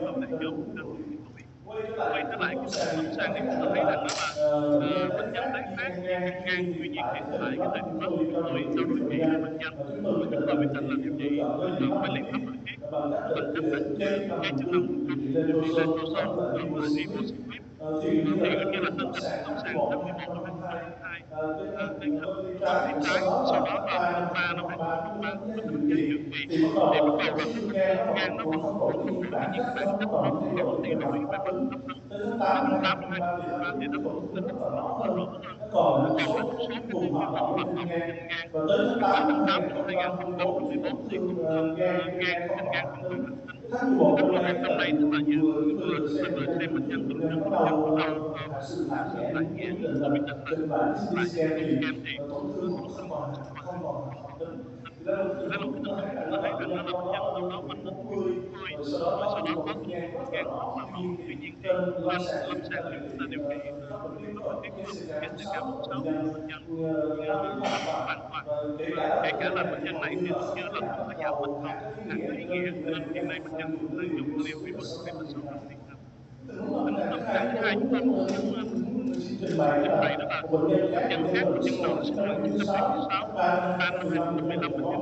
[SPEAKER 2] hợp lại nhóm
[SPEAKER 3] đúng
[SPEAKER 2] trên
[SPEAKER 3] tuổi.
[SPEAKER 2] tuổi.
[SPEAKER 3] Quay trở
[SPEAKER 2] Quay
[SPEAKER 3] lại
[SPEAKER 2] trở
[SPEAKER 3] cái
[SPEAKER 2] lại
[SPEAKER 3] tình
[SPEAKER 2] cái
[SPEAKER 3] huống
[SPEAKER 2] tình huống
[SPEAKER 3] lâm
[SPEAKER 2] lâm
[SPEAKER 3] sàng thì
[SPEAKER 2] sàng
[SPEAKER 3] chúng
[SPEAKER 2] thì
[SPEAKER 3] ta
[SPEAKER 2] chúng
[SPEAKER 3] thấy
[SPEAKER 2] ta thấy
[SPEAKER 3] rằng
[SPEAKER 2] rằng
[SPEAKER 3] đó
[SPEAKER 2] đó là
[SPEAKER 3] bệnh nhân
[SPEAKER 2] bệnh
[SPEAKER 3] tái
[SPEAKER 2] nhân
[SPEAKER 3] phát
[SPEAKER 2] tái phát
[SPEAKER 3] ngang
[SPEAKER 2] ngang
[SPEAKER 3] ngang
[SPEAKER 2] ngang
[SPEAKER 3] tuy
[SPEAKER 2] tuy
[SPEAKER 3] nhiên
[SPEAKER 2] nhiên
[SPEAKER 3] tại
[SPEAKER 2] hiện
[SPEAKER 3] cái thời
[SPEAKER 2] tại
[SPEAKER 3] điểm
[SPEAKER 2] cái
[SPEAKER 3] đó
[SPEAKER 2] thời điểm
[SPEAKER 3] chúng
[SPEAKER 2] đó
[SPEAKER 3] tôi
[SPEAKER 2] chúng
[SPEAKER 3] trong
[SPEAKER 2] tôi
[SPEAKER 3] điều trị
[SPEAKER 2] trong
[SPEAKER 3] với
[SPEAKER 2] điều
[SPEAKER 3] bệnh
[SPEAKER 2] trị
[SPEAKER 3] nhân
[SPEAKER 2] với bệnh nhân
[SPEAKER 3] chúng tôi quyết
[SPEAKER 2] chúng
[SPEAKER 3] định
[SPEAKER 2] tôi
[SPEAKER 3] làm
[SPEAKER 2] quyết
[SPEAKER 3] điều
[SPEAKER 2] định
[SPEAKER 3] trị
[SPEAKER 2] làm điều trị
[SPEAKER 3] lựa chọn cái
[SPEAKER 2] lựa
[SPEAKER 3] liệu
[SPEAKER 2] chọn
[SPEAKER 3] pháp
[SPEAKER 2] cái
[SPEAKER 3] nội
[SPEAKER 2] liệu pháp
[SPEAKER 3] tiết
[SPEAKER 2] nội tiết
[SPEAKER 3] bằng cách là
[SPEAKER 2] bằng cách là
[SPEAKER 3] gây chức năng
[SPEAKER 2] gây
[SPEAKER 3] buồng
[SPEAKER 2] chức năng
[SPEAKER 3] trứng
[SPEAKER 2] buồng
[SPEAKER 3] điều
[SPEAKER 2] trứng
[SPEAKER 3] trị
[SPEAKER 2] điều trị
[SPEAKER 3] levodopa
[SPEAKER 2] levodopa
[SPEAKER 3] hoặc là
[SPEAKER 2] hoặc là
[SPEAKER 3] ribosiclib.
[SPEAKER 2] ribosiclip.
[SPEAKER 3] Thì gần như
[SPEAKER 2] Thì
[SPEAKER 3] là
[SPEAKER 2] gần như
[SPEAKER 3] tới
[SPEAKER 2] là
[SPEAKER 3] đến
[SPEAKER 2] tới
[SPEAKER 3] lâm
[SPEAKER 2] đến
[SPEAKER 3] sàng
[SPEAKER 2] lâm
[SPEAKER 3] tháng
[SPEAKER 2] sàng
[SPEAKER 3] 11
[SPEAKER 2] tháng
[SPEAKER 3] năm
[SPEAKER 2] 11 năm
[SPEAKER 3] 2022,
[SPEAKER 2] 2022,
[SPEAKER 3] cái
[SPEAKER 2] cái
[SPEAKER 3] bên tay
[SPEAKER 2] bên
[SPEAKER 3] trái,
[SPEAKER 2] tay
[SPEAKER 3] sau
[SPEAKER 2] trái,
[SPEAKER 3] đó
[SPEAKER 2] sau
[SPEAKER 3] là
[SPEAKER 2] đó
[SPEAKER 3] tháng
[SPEAKER 2] là
[SPEAKER 3] 3 năm
[SPEAKER 2] tháng 3 năm
[SPEAKER 3] 2023 chúng tôi đánh
[SPEAKER 2] 2023
[SPEAKER 3] giá
[SPEAKER 2] chúng tôi
[SPEAKER 3] giữa
[SPEAKER 2] đánh giá
[SPEAKER 3] kỳ.
[SPEAKER 2] giữa kỳ.
[SPEAKER 3] Thì bắt đầu
[SPEAKER 2] Thì
[SPEAKER 3] là
[SPEAKER 2] bắt
[SPEAKER 3] cái
[SPEAKER 2] đầu
[SPEAKER 3] bộ
[SPEAKER 2] là
[SPEAKER 3] phim
[SPEAKER 2] cái
[SPEAKER 3] viêm
[SPEAKER 2] bộ
[SPEAKER 3] gan
[SPEAKER 2] phim
[SPEAKER 3] nó
[SPEAKER 2] gan nó
[SPEAKER 3] còn không đổi cái những
[SPEAKER 2] đổi
[SPEAKER 3] bản
[SPEAKER 2] những
[SPEAKER 3] chất
[SPEAKER 2] bản
[SPEAKER 3] nó
[SPEAKER 2] chất
[SPEAKER 3] vẫn
[SPEAKER 2] nó
[SPEAKER 3] thay
[SPEAKER 2] vẫn
[SPEAKER 3] đổi
[SPEAKER 2] thay
[SPEAKER 3] về
[SPEAKER 2] đổi
[SPEAKER 3] mặt
[SPEAKER 2] về
[SPEAKER 3] đáp
[SPEAKER 2] mặt
[SPEAKER 3] ứng.
[SPEAKER 2] đáp ứng.
[SPEAKER 3] Tới tháng
[SPEAKER 2] Đến
[SPEAKER 3] 8 năm
[SPEAKER 2] tháng 8 năm
[SPEAKER 3] 2023 thì đáp
[SPEAKER 2] 2023 thì
[SPEAKER 3] ứng
[SPEAKER 2] đáp
[SPEAKER 3] cái tổn
[SPEAKER 2] ứng
[SPEAKER 3] thương
[SPEAKER 2] cái
[SPEAKER 3] nó
[SPEAKER 2] tổn
[SPEAKER 3] rất là
[SPEAKER 2] thương nó
[SPEAKER 3] rõ
[SPEAKER 2] rất là
[SPEAKER 3] hơn.
[SPEAKER 2] rõ hơn.
[SPEAKER 3] Nó còn lại
[SPEAKER 2] Nó
[SPEAKER 3] một
[SPEAKER 2] còn
[SPEAKER 3] số
[SPEAKER 2] lại một
[SPEAKER 3] các
[SPEAKER 2] số
[SPEAKER 3] cái
[SPEAKER 2] các
[SPEAKER 3] vùng
[SPEAKER 2] cái
[SPEAKER 3] hoạt
[SPEAKER 2] vùng
[SPEAKER 3] động
[SPEAKER 2] hoạt
[SPEAKER 3] trên
[SPEAKER 2] động
[SPEAKER 3] gan.
[SPEAKER 2] trên gan.
[SPEAKER 3] Và tới tháng
[SPEAKER 2] Và tới
[SPEAKER 3] 8 năm
[SPEAKER 2] tháng 8 năm
[SPEAKER 3] 2034 thì tổn
[SPEAKER 2] 2034 thì
[SPEAKER 3] thương
[SPEAKER 2] tổn thương
[SPEAKER 3] gan
[SPEAKER 2] gan
[SPEAKER 3] trên gan không
[SPEAKER 2] trên
[SPEAKER 3] còn
[SPEAKER 2] gan
[SPEAKER 3] hành
[SPEAKER 2] không
[SPEAKER 3] tinh.
[SPEAKER 2] còn hành tinh.
[SPEAKER 3] Cái tháng 11
[SPEAKER 2] Tháng
[SPEAKER 3] năm
[SPEAKER 2] 11
[SPEAKER 3] nay tức
[SPEAKER 2] năm
[SPEAKER 3] là
[SPEAKER 2] nay tức là
[SPEAKER 3] vừa vừa chúng tôi
[SPEAKER 2] vừa
[SPEAKER 3] vừa
[SPEAKER 2] chúng tôi
[SPEAKER 3] xem bệnh
[SPEAKER 2] vừa
[SPEAKER 3] nhân
[SPEAKER 2] xem
[SPEAKER 3] bình
[SPEAKER 2] bệnh nhân
[SPEAKER 3] thường,
[SPEAKER 2] bình
[SPEAKER 3] bệnh nhân
[SPEAKER 2] thường,
[SPEAKER 3] có
[SPEAKER 2] bệnh nhân có
[SPEAKER 3] đau
[SPEAKER 2] đau
[SPEAKER 3] hạ sườn
[SPEAKER 2] hạ
[SPEAKER 3] lạnh
[SPEAKER 2] sườn
[SPEAKER 3] nhẹ thì
[SPEAKER 2] lạnh
[SPEAKER 3] chúng
[SPEAKER 2] nhẹ
[SPEAKER 3] tôi quyết
[SPEAKER 2] thì
[SPEAKER 3] định
[SPEAKER 2] chúng
[SPEAKER 3] là
[SPEAKER 2] tôi quyết định là
[SPEAKER 3] chụp lại cái
[SPEAKER 2] lại
[SPEAKER 3] CT
[SPEAKER 2] cái
[SPEAKER 3] scan
[SPEAKER 2] CT
[SPEAKER 3] thì
[SPEAKER 2] scan thì
[SPEAKER 3] tổn thương
[SPEAKER 2] tổn
[SPEAKER 3] nó
[SPEAKER 2] thương
[SPEAKER 3] không
[SPEAKER 2] nó
[SPEAKER 3] còn
[SPEAKER 2] không còn
[SPEAKER 3] hành tính.
[SPEAKER 2] hành
[SPEAKER 3] Thì đây là một cái tình
[SPEAKER 2] đây là
[SPEAKER 3] huống
[SPEAKER 2] một cái
[SPEAKER 3] chúng
[SPEAKER 2] tình
[SPEAKER 3] ta thấy
[SPEAKER 2] huống chúng
[SPEAKER 3] rằng
[SPEAKER 2] ta
[SPEAKER 3] đó
[SPEAKER 2] thấy
[SPEAKER 3] là bệnh
[SPEAKER 2] rằng đó
[SPEAKER 3] nhân
[SPEAKER 2] là
[SPEAKER 3] đâu
[SPEAKER 2] bệnh nhân
[SPEAKER 3] đó ở
[SPEAKER 2] đâu đó
[SPEAKER 3] tuổi
[SPEAKER 2] ở tuổi
[SPEAKER 3] 40
[SPEAKER 2] 40,
[SPEAKER 3] rồi sau đó
[SPEAKER 2] rồi
[SPEAKER 3] có
[SPEAKER 2] sau
[SPEAKER 3] những
[SPEAKER 2] đó
[SPEAKER 3] tổn
[SPEAKER 2] có
[SPEAKER 3] thương
[SPEAKER 2] tổn
[SPEAKER 3] gan
[SPEAKER 2] thương
[SPEAKER 3] rất là
[SPEAKER 2] gan rất
[SPEAKER 3] rõ.
[SPEAKER 2] là
[SPEAKER 3] Tuy
[SPEAKER 2] rõ.
[SPEAKER 3] nhiên thì
[SPEAKER 2] Tuy nhiên thì
[SPEAKER 3] trên lâm
[SPEAKER 2] trên
[SPEAKER 3] sàng thì
[SPEAKER 2] lâm
[SPEAKER 3] chúng ta
[SPEAKER 2] sàng thì
[SPEAKER 3] điều
[SPEAKER 2] chúng
[SPEAKER 3] trị
[SPEAKER 2] ta điều trị
[SPEAKER 3] phương pháp nội tiết
[SPEAKER 2] phương pháp nội
[SPEAKER 3] bằng
[SPEAKER 2] tiết
[SPEAKER 3] cái
[SPEAKER 2] bằng
[SPEAKER 3] CDK4/6
[SPEAKER 2] CDK4/6
[SPEAKER 3] bệnh nhân
[SPEAKER 2] bệnh nhân
[SPEAKER 3] đáp ứng hoàn toàn.
[SPEAKER 2] hoàn toàn.
[SPEAKER 3] Và kể cả
[SPEAKER 2] Và
[SPEAKER 3] là
[SPEAKER 2] kể
[SPEAKER 3] bệnh
[SPEAKER 2] cả
[SPEAKER 3] nhân
[SPEAKER 2] là
[SPEAKER 3] này
[SPEAKER 2] bệnh
[SPEAKER 3] thì
[SPEAKER 2] nhân
[SPEAKER 3] hầu
[SPEAKER 2] này
[SPEAKER 3] như
[SPEAKER 2] thì
[SPEAKER 3] là
[SPEAKER 2] hầu
[SPEAKER 3] không
[SPEAKER 2] như
[SPEAKER 3] có
[SPEAKER 2] là
[SPEAKER 3] giảm
[SPEAKER 2] không
[SPEAKER 3] bạch
[SPEAKER 2] có giảm bạch
[SPEAKER 3] cầu,
[SPEAKER 2] cầu,
[SPEAKER 3] hạ cái ý
[SPEAKER 2] hạ
[SPEAKER 3] nghĩa,
[SPEAKER 2] cái ý
[SPEAKER 3] cho
[SPEAKER 2] nghĩa,
[SPEAKER 3] nên hiện
[SPEAKER 2] cho
[SPEAKER 3] nay
[SPEAKER 2] nên
[SPEAKER 3] bệnh
[SPEAKER 2] hiện
[SPEAKER 3] nhân
[SPEAKER 2] nay
[SPEAKER 3] cũng
[SPEAKER 2] bệnh
[SPEAKER 3] đang
[SPEAKER 2] nhân
[SPEAKER 3] dùng
[SPEAKER 2] cũng
[SPEAKER 3] cái
[SPEAKER 2] đang
[SPEAKER 3] liều
[SPEAKER 2] dùng cái liều
[SPEAKER 3] Ribosiclip và
[SPEAKER 2] Ribosiclip và
[SPEAKER 3] Sulfonylurea.
[SPEAKER 2] Sulfonylurea.
[SPEAKER 3] Tình huống
[SPEAKER 2] Tình
[SPEAKER 3] lâm
[SPEAKER 2] huống
[SPEAKER 3] sàng
[SPEAKER 2] lâm
[SPEAKER 3] thứ hai
[SPEAKER 2] sàng
[SPEAKER 3] chúng
[SPEAKER 2] thứ
[SPEAKER 3] tôi
[SPEAKER 2] hai chúng
[SPEAKER 3] muốn
[SPEAKER 2] tôi
[SPEAKER 3] muốn
[SPEAKER 2] muốn
[SPEAKER 3] cái tình huống
[SPEAKER 2] xin trình bày đó là một bệnh nhân khác, bệnh nhân NX sinh năm 1976, tháng 3 năm 2015, bệnh nhân được chẩn đoán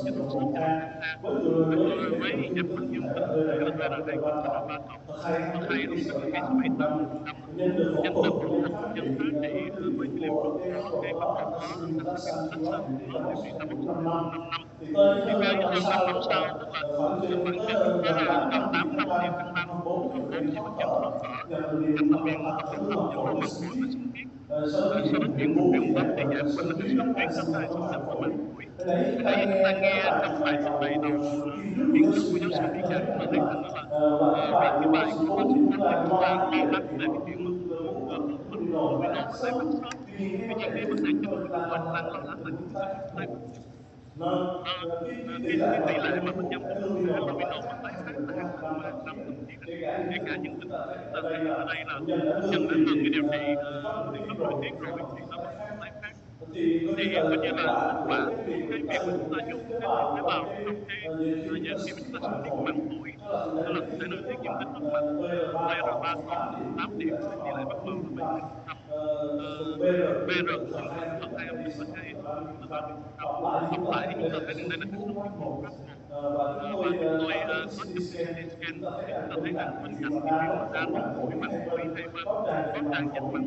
[SPEAKER 2] chấn thương khớp A với giám định dương tính VR2 thật hay ha, với KC7 bệnh nhân được phẫu thuật, bệnh nhân phát trị với chi phẫu cái phẫu thuật đó là taxan điều trị tầm soát 4 năm. Thì tôi nhớ hơn 5 năm sau, tức là khoảng chừng tới gần 8 năm thì năm 4 thì bệnh nhân nhập bệnh viện chấn thương màng phổi và sinh thiết. Sau đó chuyển bệnh viện Bưu thì giải bệnh xuất huyết cấp hai xâm nhập phổi. Hồi nãy chúng ta nghe trong bài phiên trước của giáo sư Vĩ Trạc chúng ta thấy rằng và cái bài của bác sĩ Phú thì chúng ta ghi lắm về cái chuyện mà uống luminol để phát sớm. Tuy nhiên cái vấn đề chính tôi đang lo lắng là chúng ta thấy nó cái tỷ lệ mà bệnh nhân uống luminol mà tái phát là hàng năm và thậm chí là kể cả những bệnh nhân chúng ta thấy ở đây là bệnh nhân đã ngừng cái điều trị cấp nội tiết rồi thì nó vẫn tái phát. Thì coi như là kết quả của cái việc mà chúng ta dùng cái tế bào trong cái khi mà chúng ta xử lý cái màng phổi, đó là tỷ lệ nội tiết dương tính nó khoảng BR3 cộng 8 điểm thì tỷ lệ mắc mờ là 70%. BR của dương tính thật hay âm tính là 30%. Tổng lại thì chúng ta thấy rằng đây là cái số thuyết phục rất một. Và chúng tôi có chụp cái CT scan thì chúng ta thấy rằng bên cạnh cái chuyện mà đa nốt của cái màng phổi hay có tràn dịch màng phổi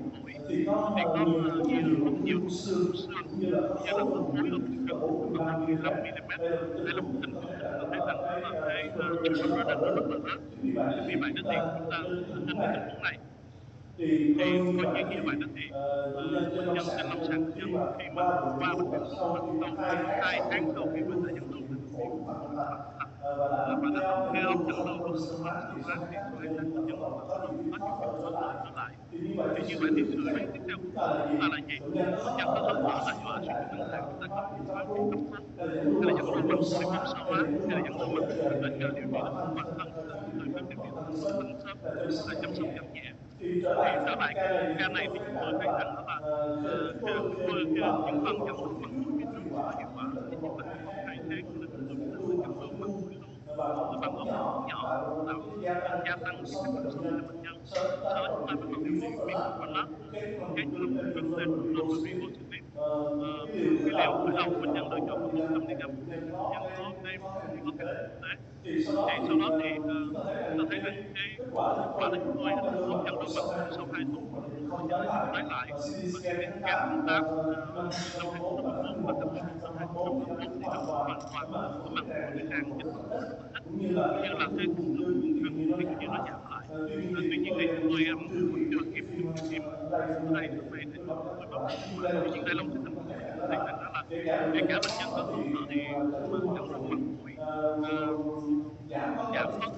[SPEAKER 2] thì có rất nhiều tổn thương u xương cũng như là phân phối ở vùng chân nó khoảng 15 mm. Đây là một hình chụp thì chúng ta thấy rằng đó là cái dịch protein nó rất là lớn. Vì vậy đó thì chúng ta trên cái tình huống này thì coi như vậy đó thì bệnh nhân trên lâm sàng bệnh nhân khi mà qua bệnh viện phẫu thuật sau 2 tháng sau khi mà đã dẫn lưu lên bệnh viện và đã được cái ống dẫn lưu và siêu âm sơ hóa thì sau 2 tháng bệnh nhân bắt đầu có triệu chứng khó thở trở lại. Thì như vậy thì sự biến tiếp theo của chúng ta là gì? Bệnh nhân có khó thở là do suy tuần hoàn thang, chúng ta cần biện pháp cấp cứu hay là dẫn lưu màng phổi viêm số hóa hay là dẫn lưu màng phổi đến nhờ điều trị đến toàn thân hay là chúng tôi cần điều trị đến phản xâm là chăm sóc giảm nhẹ. Thì trở lại cái ca này thì chúng tôi thấy rằng đó là những lần dẫn lưu màng phổi phía trước có hiệu quả ít nhất là trong vòng 2 tháng, cho nên chúng tôi quyết định là dẫn lưu màng phổi bằng ống nhỏ tạo gia tăng cái khả năng sống cho bệnh nhân. Sau đó chúng ta bắt đầu điều trị bifenthrin, cái là một kháng testosterone và ribotriglycid. Cái liều khởi đầu bệnh nhân lựa chọn là 100 mg một ngày cho bệnh nhân có thẻ bảo hiểm y tế. Thì sau đó thì chúng ta thấy rằng cái kết quả là chúng tôi ống dẫn lưu màng phổi sau 2 tuần bệnh nhân lại tái lại và CT scan tháng 8 năm 2021 và thậm chí năm 2021 thì nó vẫn hoàn toàn có màng phổi cái hàng dịch màng phổi rất là ít, cũng như là cái tổn thương vùng chân thì cũng như nó giảm lại. Tuy nhiên thì chúng tôi vẫn chưa kịp chụp CT ở đây hôm nay để cho chúng tôi báo cáo kết quả. Tuy nhiên đây là một cái tình huống mà chúng ta thấy rằng đó là kể cả bệnh nhân có khó thở thì mà dẫn lưu màng phổi giảm khó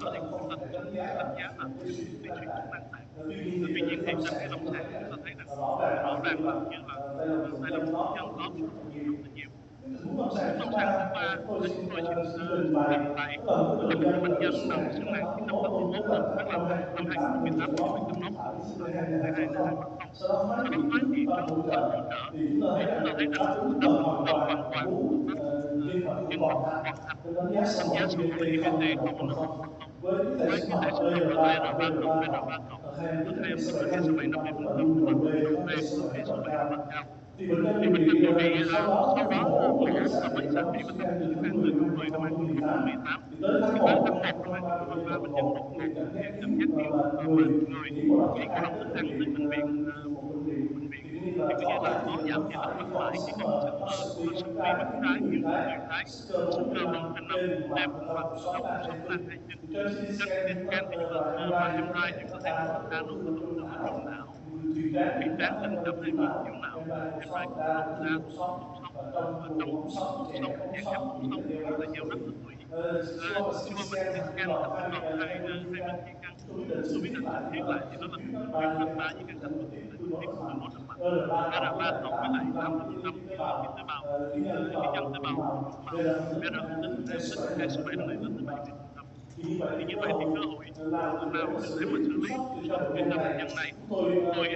[SPEAKER 2] thở thì chúng ta cũng sẽ đánh giá là bệnh nhân bị suy chức năng tạng. Tuy nhiên thì trên cái lâm sàng chúng ta thấy rằng rõ ràng là như là đây là một bệnh nhân có bị tổn thương rất là nhiều. Lâm sàng thứ ba chúng tôi xin trình bày đó là một cái bệnh nhân nam sinh năm 1981, tức là năm 2018 thì bệnh nhân nó là hai mắc không. Sau đó thoái vị trước phần hỗ trợ thì chúng ta thấy rằng đáp ứng gần hoàn toàn nhưng mà còn thạch đánh giá sơ bộ là IVT không có nồng độ cồn không, với cái thể sinh học là BR3 cộng thật hay âm tính là KC7 50%, tức là B của nó KC7 rất là cao. Thì bệnh nhân điều trị sau đó mổ và mới xạ trị và tập trung kháng từ tháng 10 năm 2018. Thì tới tháng 1 năm 2023 bệnh nhân đột ngột xuất hiện cảm giác yếu mệt người, chỉ có động thức ăn tới bệnh viện thì coi như là có giảm thị lực mặt phải, chỉ còn có sưng mi mắt trái nhiều hơn người trái, sưng cơ vùng trên đệm vùng mặt, đau cột sống lan hai chân. Trên CT scan thì chúng ta và MRI thì chúng ta thấy rằng là đa nốt và tổn thương ở vùng não, thùy trán hình 120 của tiểu não. MRI cũng có đa tổn thương cột sống và trong cột sống dạng ép cột sống cũng như là gieo rắc ở tủy. Siêu âm CT scan hình tinh cầu hai bên thiên căn, tôi quyết định chỉnh thiết lại thì đó là tổn thương tuyến ráp 3 với các thành phần tại nội tiết của nó rất mạnh. BR3 cộng với lại 80% cái tế bào cái nhân tế bào của màu BR âm tính hay âm tính, KC7 lần này lên tới 70%. Thì như vậy thì cơ hội nào để mà xử lý số cái trường hợp bệnh nhân này, chúng tôi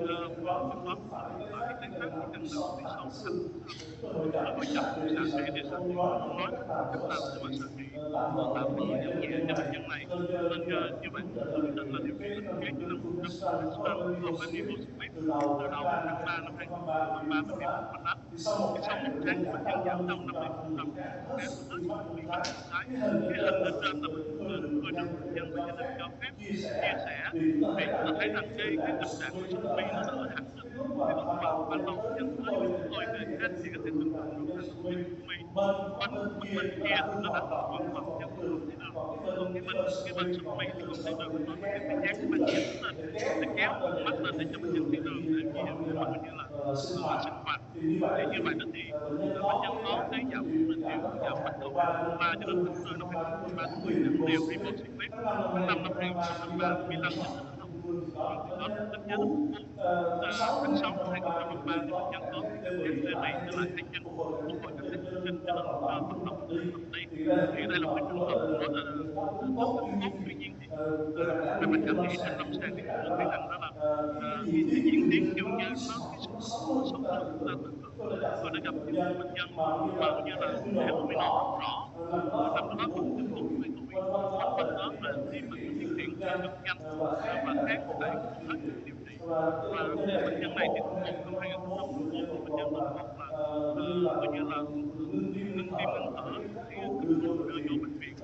[SPEAKER 2] phân phó y tế khác chỉ cần là xử lý sớm thành cơ hội chậm thì xã sẽ đề xuất, thì cũng muốn nói cách nào để mà xã trị tạm thời giảm nhẹ cho bệnh nhân này. Nên như vậy tôi quyết định là điều trị là thiết kế như là 100% maximum open từ đầu tháng 3 năm 2023 bệnh viện Quảng Ánh. Thì sau một tháng thì bệnh nhân giảm đâu 50% thì tôi báo cáo với hết ủy ban nhân cái hình ở trên là mình coi được bệnh nhân và gia đình cho phép chia sẻ, thì chúng ta thấy rằng cái tình trạng mà sốc mi nó đỡ hẳn rồi. Thì lúc mà ban đầu bệnh nhân tới với chúng tôi về test thì có thể tưởng tượng được rằng là cái sốc mi bên kia thì nó đã hồi phục và bệnh nhân vẫn còn thấy được, còn cái bên sốc mi thì còn thấy được, lúc đó bệnh nhân phải dán cái băng dính lên để kéo cái con mắt lên để cho bệnh nhân thấy đường để mà coi như là sinh hoạt. Thì như vậy đó thì bệnh nhân có cái giảm tiểu giảm bắt đầu từ tháng 3 cho đến tháng 4 năm 2023 thì tôi giảm đều Ribociclib. Tháng 5 năm 2023 Milan rồi thì có đánh giá là phục vụ. Tháng 6 năm 2023 thì bệnh nhân có cái cảm giác tê rì trở lại tay chân, phục hồi các tác nhân sinh cho nên cho vận động tập đi. Thì đây là một cái trường hợp cũng nói là tốt. Tuy nhiên thì về mặt cảm nghĩ trên lâm sàng thì chúng tôi thấy rằng đó là cái diễn tiến dường như cái sự hồi phục nó sớm hơn chúng ta tưởng tượng. Chúng tôi đã gặp những cái bệnh nhân mà như là thể luminol rất rõ, nằm đó khoảng chừng 40 tuổi, mất bên đó mà khi mà có tiến triển di chứng nhanh và kháng lại không hết được điều trị. Và bệnh nhân này thì tháng 1 năm 2024 thì bệnh nhân đột ngột là coi như là ngưng tim ngưng thở, phải cấp cứu và đưa vô bệnh viện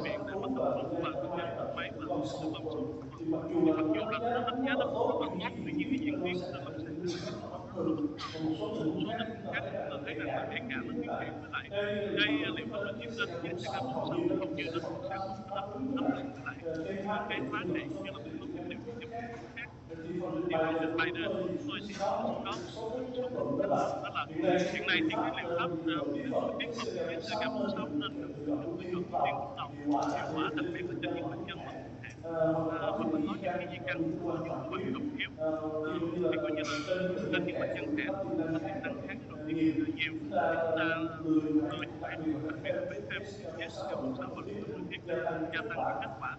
[SPEAKER 2] để mà cấp cứu, và bệnh nhân thở máy và tử vong sau 1 tuần. Thì mặc dù là nó đánh giá rất là tốt, tuy nhiên cái diễn tiến trên lâm sàng cho thấy cái trường hợp đó rất là bất thường. Và một số tình huống khác thì chúng ta thấy rằng là ngay cả nó tiến triển với lại cái liệu pháp nội tiết trên với CDK4/6 thì hầu như nó cũng sẽ không có đáp ứng với lại cái hóa trị cũng như là một số các điều trị cho bệnh nhân khác. Thì về trình bày của chúng tôi thì nó sẽ có một số cái cách, đó là hiện nay thì cái liệu pháp nội tiết hợp với CDK4/6 nên được người chọn ưu tiên lúc đầu, hiệu quả đặc biệt là trên những bệnh nhân mà muộn hạn hoặc là có những cái di căn những bộ phận cồng yếu. Thì coi như là trên những bệnh nhân trẻ tuổi mà có tiềm năng kháng protein nhiều thì chúng ta ưa chuộng, đặc biệt là phải thêm thiết chế CDK4/6 và liệu pháp nội tiết để gia tăng cái kết quả,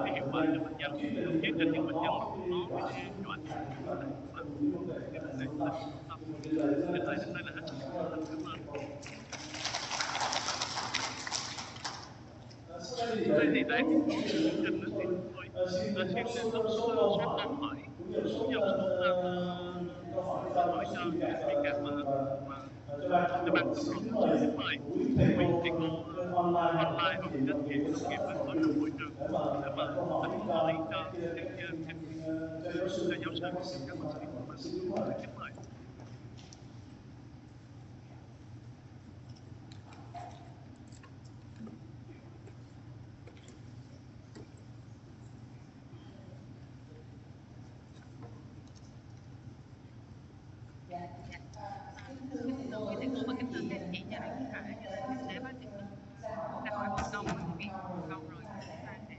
[SPEAKER 2] cái hiệu quả cho bệnh nhân. Thậm chí trên những bệnh nhân mà không có nhiều ảnh hưởng về cơ thể cũng là một cái vấn đề chúng ta cần quan tâm. Trình bày đến đây là hết sức chân thành cảm ơn. Sau đây thì để tiếp nối cái chương trình thì chúng tôi xin soát câu hỏi cũng như là một số câu hỏi cho các vị khách cho ban thảo luận. Xin kính mời quý vị thầy cô online hoặc các anh chị đồng nghiệp có trong hội trường để mà đặt câu hỏi cho giáo sư cũng như các bác sĩ của ban thảo luận. Xin kính mời.
[SPEAKER 4] Kính thưa quý thầy cô và kính thưa các anh chị và các bạn, để bác sĩ mình đã hỏi một câu, bác sĩ Việt một câu rồi thì chúng ta sẽ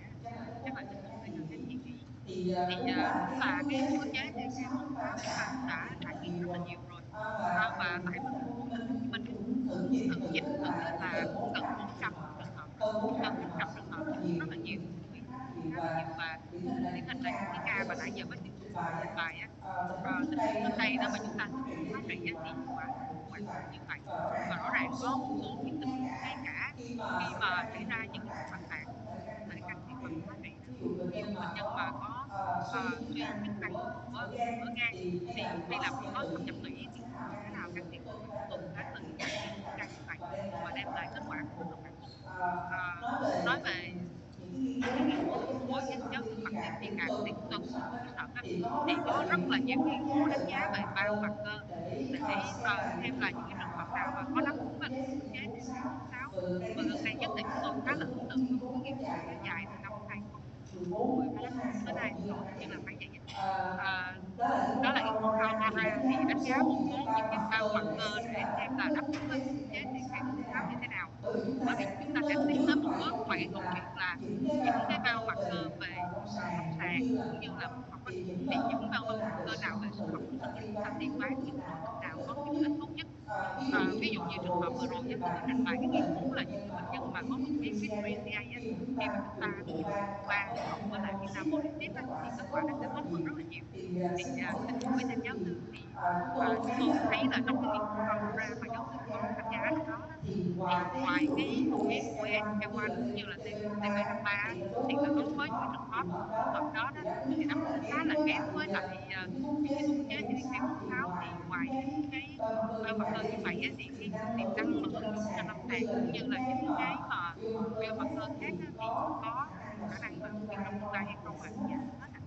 [SPEAKER 4] chắc là xin mời các anh chị nghĩ. Thì đúng là cái cơ chế CDK4/6 chúng ta cũng đã trải nghiệm rất là nhiều rồi, và tại thành phố Hồ Chí Minh thì thử dịch là cũng gần 400 trường hợp rồi, gần 400 trường hợp thì cũng rất là nhiều, khá là nhiều. Và điển hình là những cái ca mà nãy giờ bác sĩ trình bày á, tình huống trên đây đó mà chúng ta thực hiện hóa trị á, thì hiệu quả cũng hoàn toàn như vậy. Và rõ ràng có một số những tình huống ngay cả khi mà xảy ra những cái phản xạ cũng không thể can thiệp bằng hóa trị được. Ví dụ như bệnh nhân mà có suy chức năng của gan thì hay là có thâm nhập tủy thì cũng không thể nào can thiệp được, mà chúng tôi cũng đã từng can thiệp những ca như vậy và đem lại kết quả cũng rất là hoàn hảo. Nói về cái nghiên cứu của giáo sư Phạm Tiến Phi Cạc thì chúng tôi cũng rất là thật á, thì có rất là nhiều nghiên cứu đánh giá về biomarker để xem là những cái trường hợp nào mà có đáp ứng với cơ chế CDK4/6. Và gần đây nhất thì chúng tôi khá là ấn tượng với một cái nghiên cứu kéo dài từ năm 2014 tới nay, tôi hình như là phải vậy. Đó là Almara thì đánh giá một số những cái biomarker để xem là đáp ứng với cơ chế CDK4/6 như thế nào. Bởi vì chúng ta sẽ tiến tới một bước ngoài cái câu chuyện là những cái biomarker về lâm sàng cũng như là mô phỏng thì những biomarker nào về sinh học của sinh lý chúng ta tiên đoán những đối tượng nào có cái lợi ích tốt nhất Ví dụ như trường hợp vừa rồi á, tôi có trình bày cái nghiên cứu là những cái bệnh nhân mà có một cái BRCA á, khi mà chúng ta ví dụ qua cộng với lại vitamin positive á, thì kết quả nó sẽ tốt hơn rất là nhiều. Thì xin hỏi thêm giáo sư thì chúng tôi thấy là trong cái nghiên cứu đầu ra mà giáo sư có tham gia trong đó đó, thì ngoài cái mũi CDK4 cũng như là TP53 thì đối với những cái trường hợp đó đó thì nó cũng khá là kém với lại những cái ức chế CDK4/6. Thì ngoài những cái biomarker như vậy á, thì cái tiềm năng mà ứng dụng cho lâm sàng cũng như là những cái mà biomarker khác á, thì có khả năng mà ứng dụng trong tương lai hay không ạ? Dạ, hết ạ.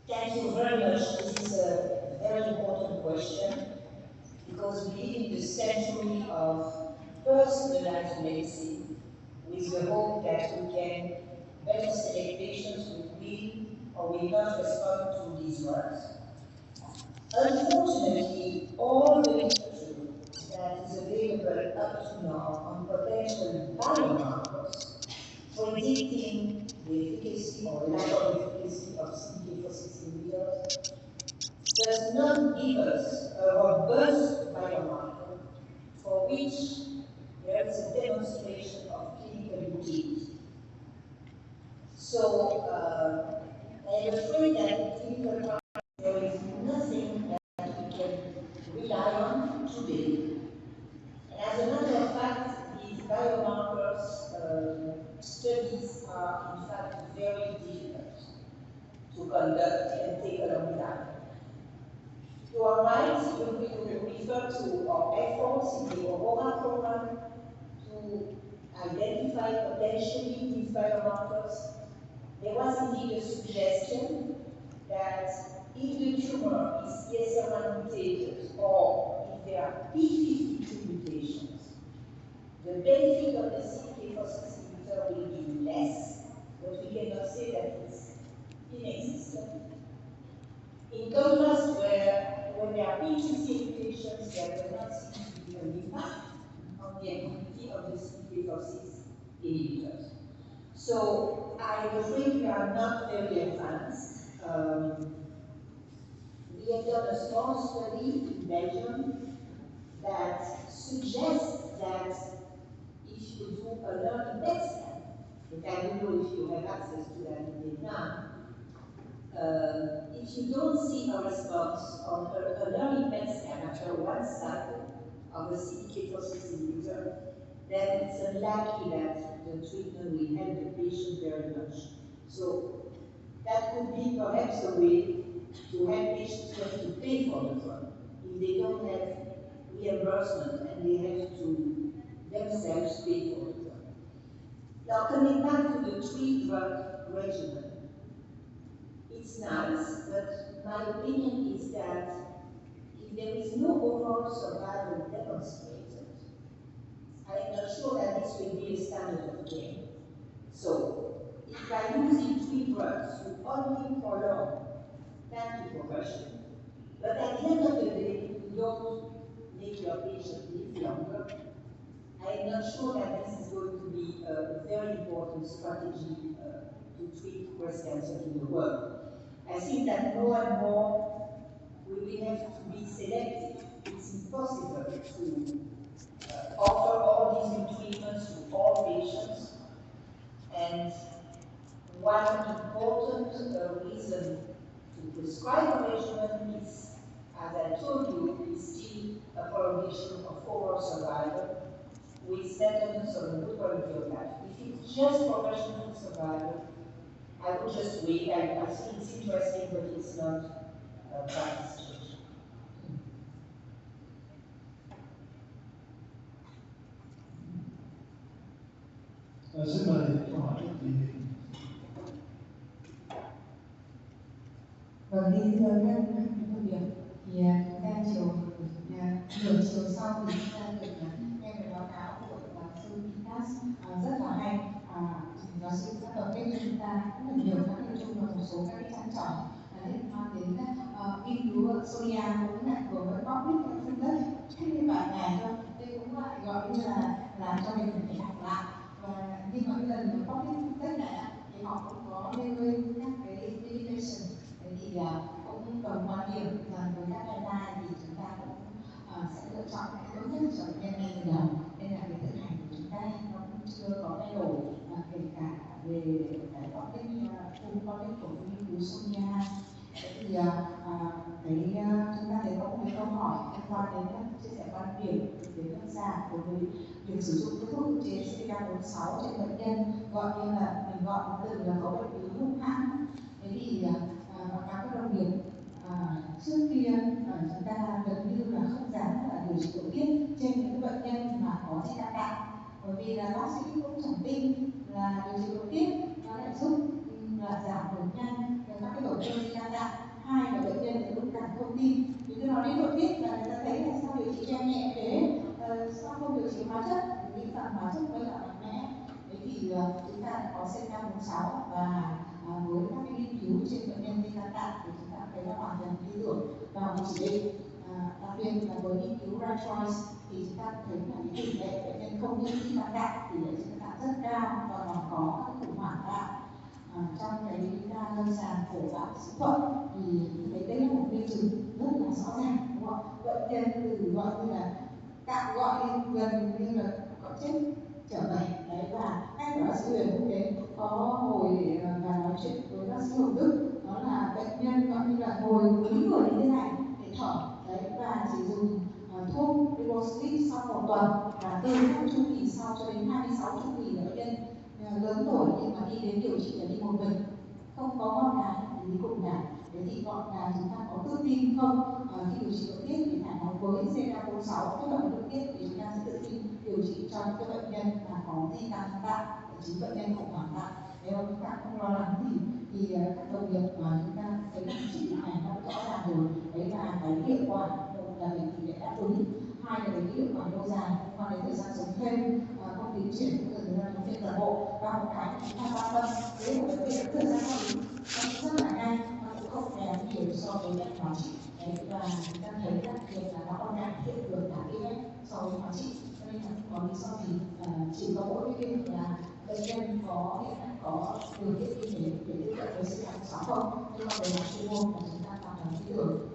[SPEAKER 1] Thank you very much. This is a very important question because we live in the century of personalized medicine with the hope that we can better select patients who will or will not respond to these drugs. Unfortunately, all the literature that is available up to now on potential biomarkers predicting the efficacy or lack of efficacy of CDK4/6 inhibitors does not give us a robust biomarker for which there is a demonstration of clinical utility. So I am afraid that in clinical practice there is nothing that we can rely on today. And as a matter of fact, these biomarkers studies are in fact very difficult to conduct and take a long time. You are right, you refer to our efforts in the Aurora program to identify potentially these biomarkers. There was indeed a suggestion that if the tumor is ESR1 mutated or if there are P52 mutations, the benefit of the CDK4/6 inhibitor will be less, but we cannot say that it's inexistent. In contrast, when there are P2C mutations, there does not seem to be an impact on the activity of the CDK4/6 inhibitors. So I'm afraid we are not very advanced. We have done a small study in Belgium that suggests that if you do a learning PET scan, but I don't know if you have access to that in Vietnam, if you don't see a response on a learning PET scan after one cycle of a CDK4/6 inhibitor, then it's unlikely that the treatment will help the patient very much. So that could be perhaps a way to help patients who have to pay for the drug. If they don't have reimbursement and they have to themselves pay for the drug. Now coming back to the 3-drug regimen, it's nice, but my opinion is that if there is no overall survival demonstrated, I am not sure that this will be a standard of care. So, if by using 3 drugs, you only prolong time to progression, but at the end of the day, you don't make your patient live longer, I am not sure that this is going to be a very important strategy to treat breast cancer in the world. I think that more and more we will have to be selective. It's impossible to offer all these new treatments to all patients. And one important reason to prescribe a regimen is, as I told you, is still a prolongation of overall survival with maintenance of a good quality of life. If it's just progression-free survival, I would just wait. I think it's interesting, but it's not a practice change.
[SPEAKER 2] Xin mời câu hỏi của chị.
[SPEAKER 5] Vâng, thưa các thông điệp thì chúng ta nửa chiều sau thì chúng ta được nghe cái báo cáo của giáo sư Pitas rất là hay. Giáo sư đã tổng kết cho chúng ta rất là nhiều các nội dung và một số các cái trăn trở liên quan đến nghiên cứu Soria cũng lại vừa mới public các phân tích thế như vài ngày thôi, đây cũng lại gọi như là làm cho mình phải học lại. Và nhưng mà cái lần public phân tích này thì họ cũng có nêu lên các cái điểm rằng với các guideline thì chúng ta cũng sẽ lựa chọn cái tốt nhất cho bệnh nhân ngay từ đầu, nên là cái thực hành của chúng ta nó cũng chưa có thay đổi, kể cả về cái topic của nghiên cứu Sonia. Thì chúng ta thấy có một cái câu hỏi liên quan đến chia sẻ quan điểm về đơn giản đối với việc sử dụng cái thuốc ức chế CDK4 trên bệnh nhân, gọi như là mình gọi một từ là có bệnh lý hung hãn. Thế thì báo cáo các đồng nghiệp, trước kia chúng ta gần như là không dám là điều trị nội tiết trên những bệnh nhân mà có CDK, bởi vì là bác sĩ cũng chẳng tin là điều trị nội tiết nó lại giúp là giảm được nhanh các cái tổn thương CDK. Hai là bệnh nhân sẽ cũng càng thông tin, vì tôi nói đến nội tiết là người ta thấy là sao điều trị cho nhẹ thế, sao không điều trị hóa chất, nghĩ rằng hóa chất mới là mạnh mẽ. Thế thì chúng ta đã có CDK4 và với các cái nghiên cứu trên bệnh nhân CDK thì chúng ta thấy là hoàn toàn tin tưởng vào chỉ định. Đặc biệt là với nghiên cứu right choice thì chúng ta thấy là cái tỷ lệ bệnh nhân không nhiễm CDK, tỷ lệ CDK rất cao và còn có các khủng hoảng tạng trong cái đa lâm sàng của bác sĩ Thuận. Thì thấy đây là một minh chứng rất là rõ ràng, đúng không? Bệnh nhân từ gọi như là tạm gọi gần như là có chết trở về đấy, và ngay cả bác sĩ Huyền cũng thế, có ngồi và nói chuyện với bác sĩ Hồng Đức, đó là bệnh nhân gọi như là ngồi cúi người như thế này để thở đấy, và chỉ dùng thuốc Ribocyclic sau 1 tuần, và từ các chu kỳ sau cho đến 26 chu kỳ là bệnh nhân lớn tuổi nhưng mà đi đến điều trị là đi một mình, không có con gái thì đi cùng cả. Thế thì gọi là chúng ta có tự tin không khi điều trị nội tiết thì phải nói với CDK4 kết hợp với nội tiết thì chúng ta sẽ tự tin điều trị cho những cái bệnh nhân mà có di căn tạng, chính bệnh nhân khủng hoảng tạng. Nếu chúng ta không lo lắng thì các đồng nghiệp mà chúng ta thấy là chỉ định này nó rõ ràng rồi, đấy là cái hiệu quả, một là về tỷ lệ đáp ứng, hai là về hiệu quả lâu dài liên quan đến thời gian sống thêm, không tiến triển cũng thời gian sống thêm toàn bộ, và một cái chúng ta quan tâm đấy là vấn đề thời gian quản lý nó cũng rất là nhanh, nó cũng không kém nhiều so với bệnh hóa trị. Đấy, và chúng ta thấy đặc biệt là nó còn cải thiện được cả cái so với hóa trị, cho nên là có lý do gì chỉ có mỗi cái việc là bệnh nhân có hiện tại có điều kiện y tế để tiếp cận với CDK4 không, nhưng mà về mặt chuyên môn là chúng ta hoàn toàn tin tưởng.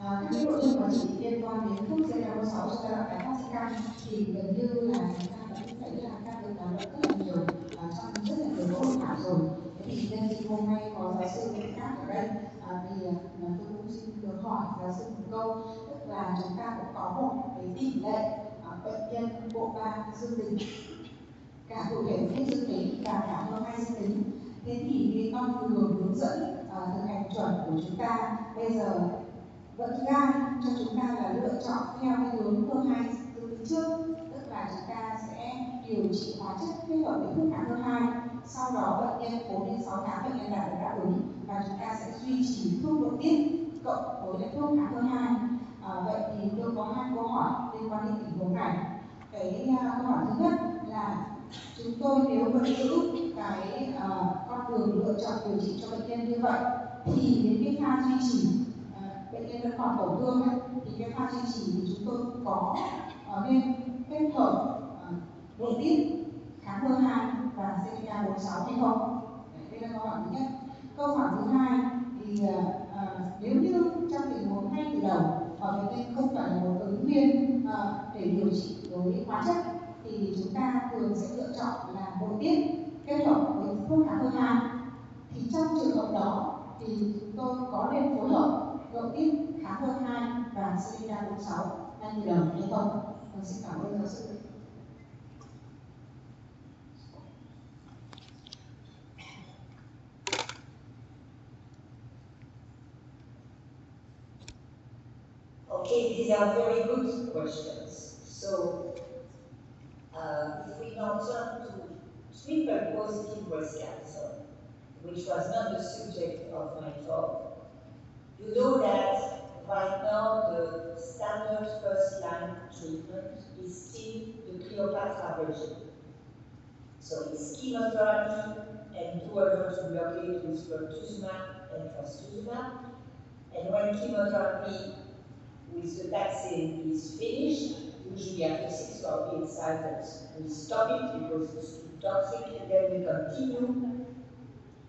[SPEAKER 5] Các cái nội dung mà chỉ liên quan đến thuốc CDK4 cho giai đoạn tái phát di căn thì gần như là chúng ta cũng thấy là các được thảo luận rất là nhiều trong rất là nhiều hội thảo rồi. Thế thì nhân dịp hôm nay có giáo sư Nguyễn Khác ở đây, thì tôi cũng xin được hỏi giáo sư một câu, tức là chúng ta cũng có một cái tỷ lệ bệnh nhân bộ ba dương tính, cả cụ thể viên dương tính và cả HER2 dương tính. Thế thì cái con đường hướng dẫn thực hành chuẩn của chúng ta bây giờ vẫn gai cho chúng ta là lựa chọn theo cái hướng HER2 dương tính trước, tức là chúng ta sẽ điều trị hóa chất kết hợp với thuốc kháng HER2, sau đó bệnh nhân 4 đến 6 tháng bệnh nhân đạt được đáp ứng và chúng ta sẽ duy trì thuốc nội tiết cộng với lại thuốc kháng HER2. Vậy thì tôi có 2 câu hỏi liên quan đến tình huống này. Cái câu hỏi thứ nhất là chúng tôi nếu vẫn giữ cái con đường lựa chọn điều trị cho bệnh nhân như vậy thì đến cái pha duy trì bệnh nhân vẫn còn tổn thương ấy, thì cái pha duy trì thì chúng tôi có nên kết hợp nội tiết kháng HER2 và CDK4 hay không? Đây là câu hỏi thứ nhất. Câu hỏi thứ hai thì nếu như trong tình huống ngay từ đầu bệnh nhân không phải là một ứng viên để điều trị với hóa chất thì chúng ta thường sẽ lựa chọn là nội tiết kết hợp với thuốc kháng HER2. Thì trong trường hợp đó thì chúng tôi có nên phối hợp nội tiết kháng HER2 và CDK4 ngay từ đầu hay không? Xin cảm ơn giáo sư.
[SPEAKER 1] Okay, these are very good questions. So, if we now turn to triple-positive breast cancer, which was not the subject of my talk, you know that right now the standard first-line treatment is still the Cleopatra regime. So it's chemotherapy and dual HER2 blockade with pertuzumab and trastuzumab. And when chemotherapy with the taxane is finished, usually after 6 or 8 cycles, we stop it because it's too toxic, and then we continue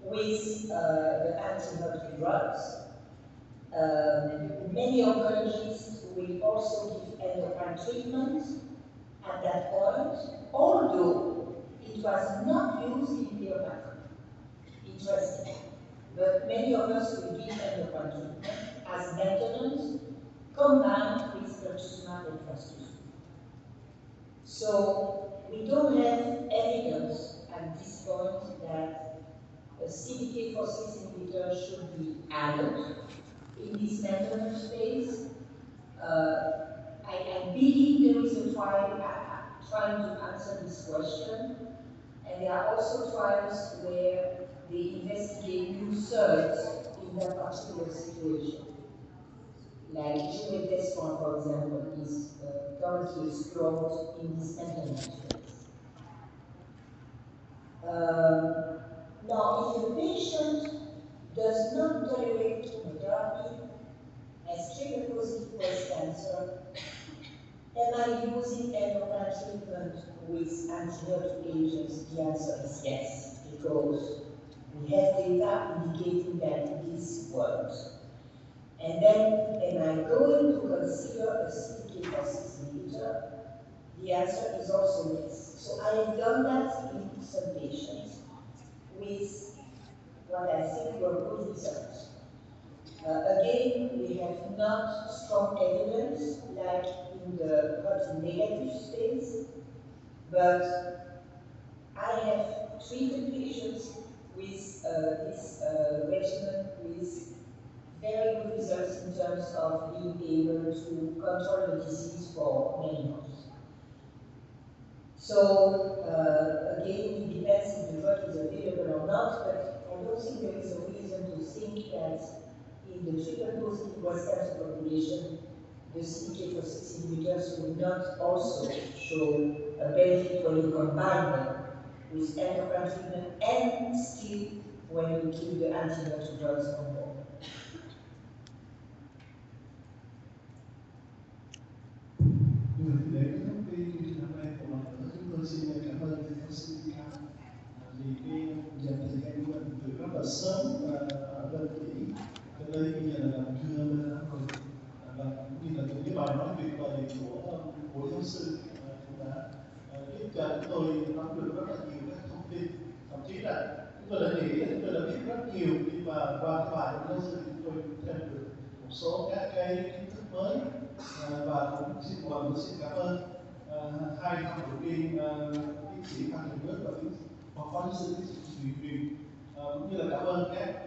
[SPEAKER 1] with the anti-HER2 drugs. Many oncologists will also give endocrine treatment at that point, although it was not used in Cleopatra. Interesting. But many of us will give endocrine treatment as maintenance combined with pertuzumab and trastuzumab. So we don't have evidence at this point that a CDK4/6 inhibitor should be added in this maintenance phase. I believe there is a trial trying to answer this question, and there are also trials where they investigate new SERDs in that particular situation. Like BV T12, for example, is currently explored in this maintenance phase. Now, if the patient does not tolerate chemotherapy, has triple-positive breast cancer, am I using endocrine treatment with anti-HER2 agents? The answer is yes, because we have data indicating that this works. And then, am I going to consider a CDK4/6 inhibitor? The answer is also yes. So I have done that in some patients with what I think were good results. Again, we have not strong evidence like in the HER2-negative space, but I have treated patients with this regimen with very good results in terms of being able to control the disease for many months. So, again, it depends if the drug is available or not, but I don't think there is a reason to think that in the triple-positive breast cancer population, the CDK4/6 inhibitors will not also show a benefit when you combine them with endocrine treatment and still when you keep the anti-HER2 drugs on board.
[SPEAKER 2] Để kết thúc cái chương trình hôm nay của lần nữa, chúng tôi xin cảm ơn tiến sĩ CDK vì cái dành thời gian của mình từ rất là sớm ở bên Mỹ cho tới bây giờ là gần trưa bên đó rồi, và cũng như là những cái bài nói tuyệt vời của giáo sư cũng đã giúp cho chúng tôi nắm được rất là nhiều các thông tin, thậm chí là chúng tôi đã nghĩ là chúng tôi đã biết rất nhiều, nhưng mà qua cái bài của giáo sư chúng tôi thêm được một số các cái kiến thức mới. Và cũng xin một lần nữa xin cảm ơn hai thăm đầu tiên tiến sĩ Phan Trường Đức và phó giáo sư tiến sĩ Truyền Truyền, cũng như là cảm ơn các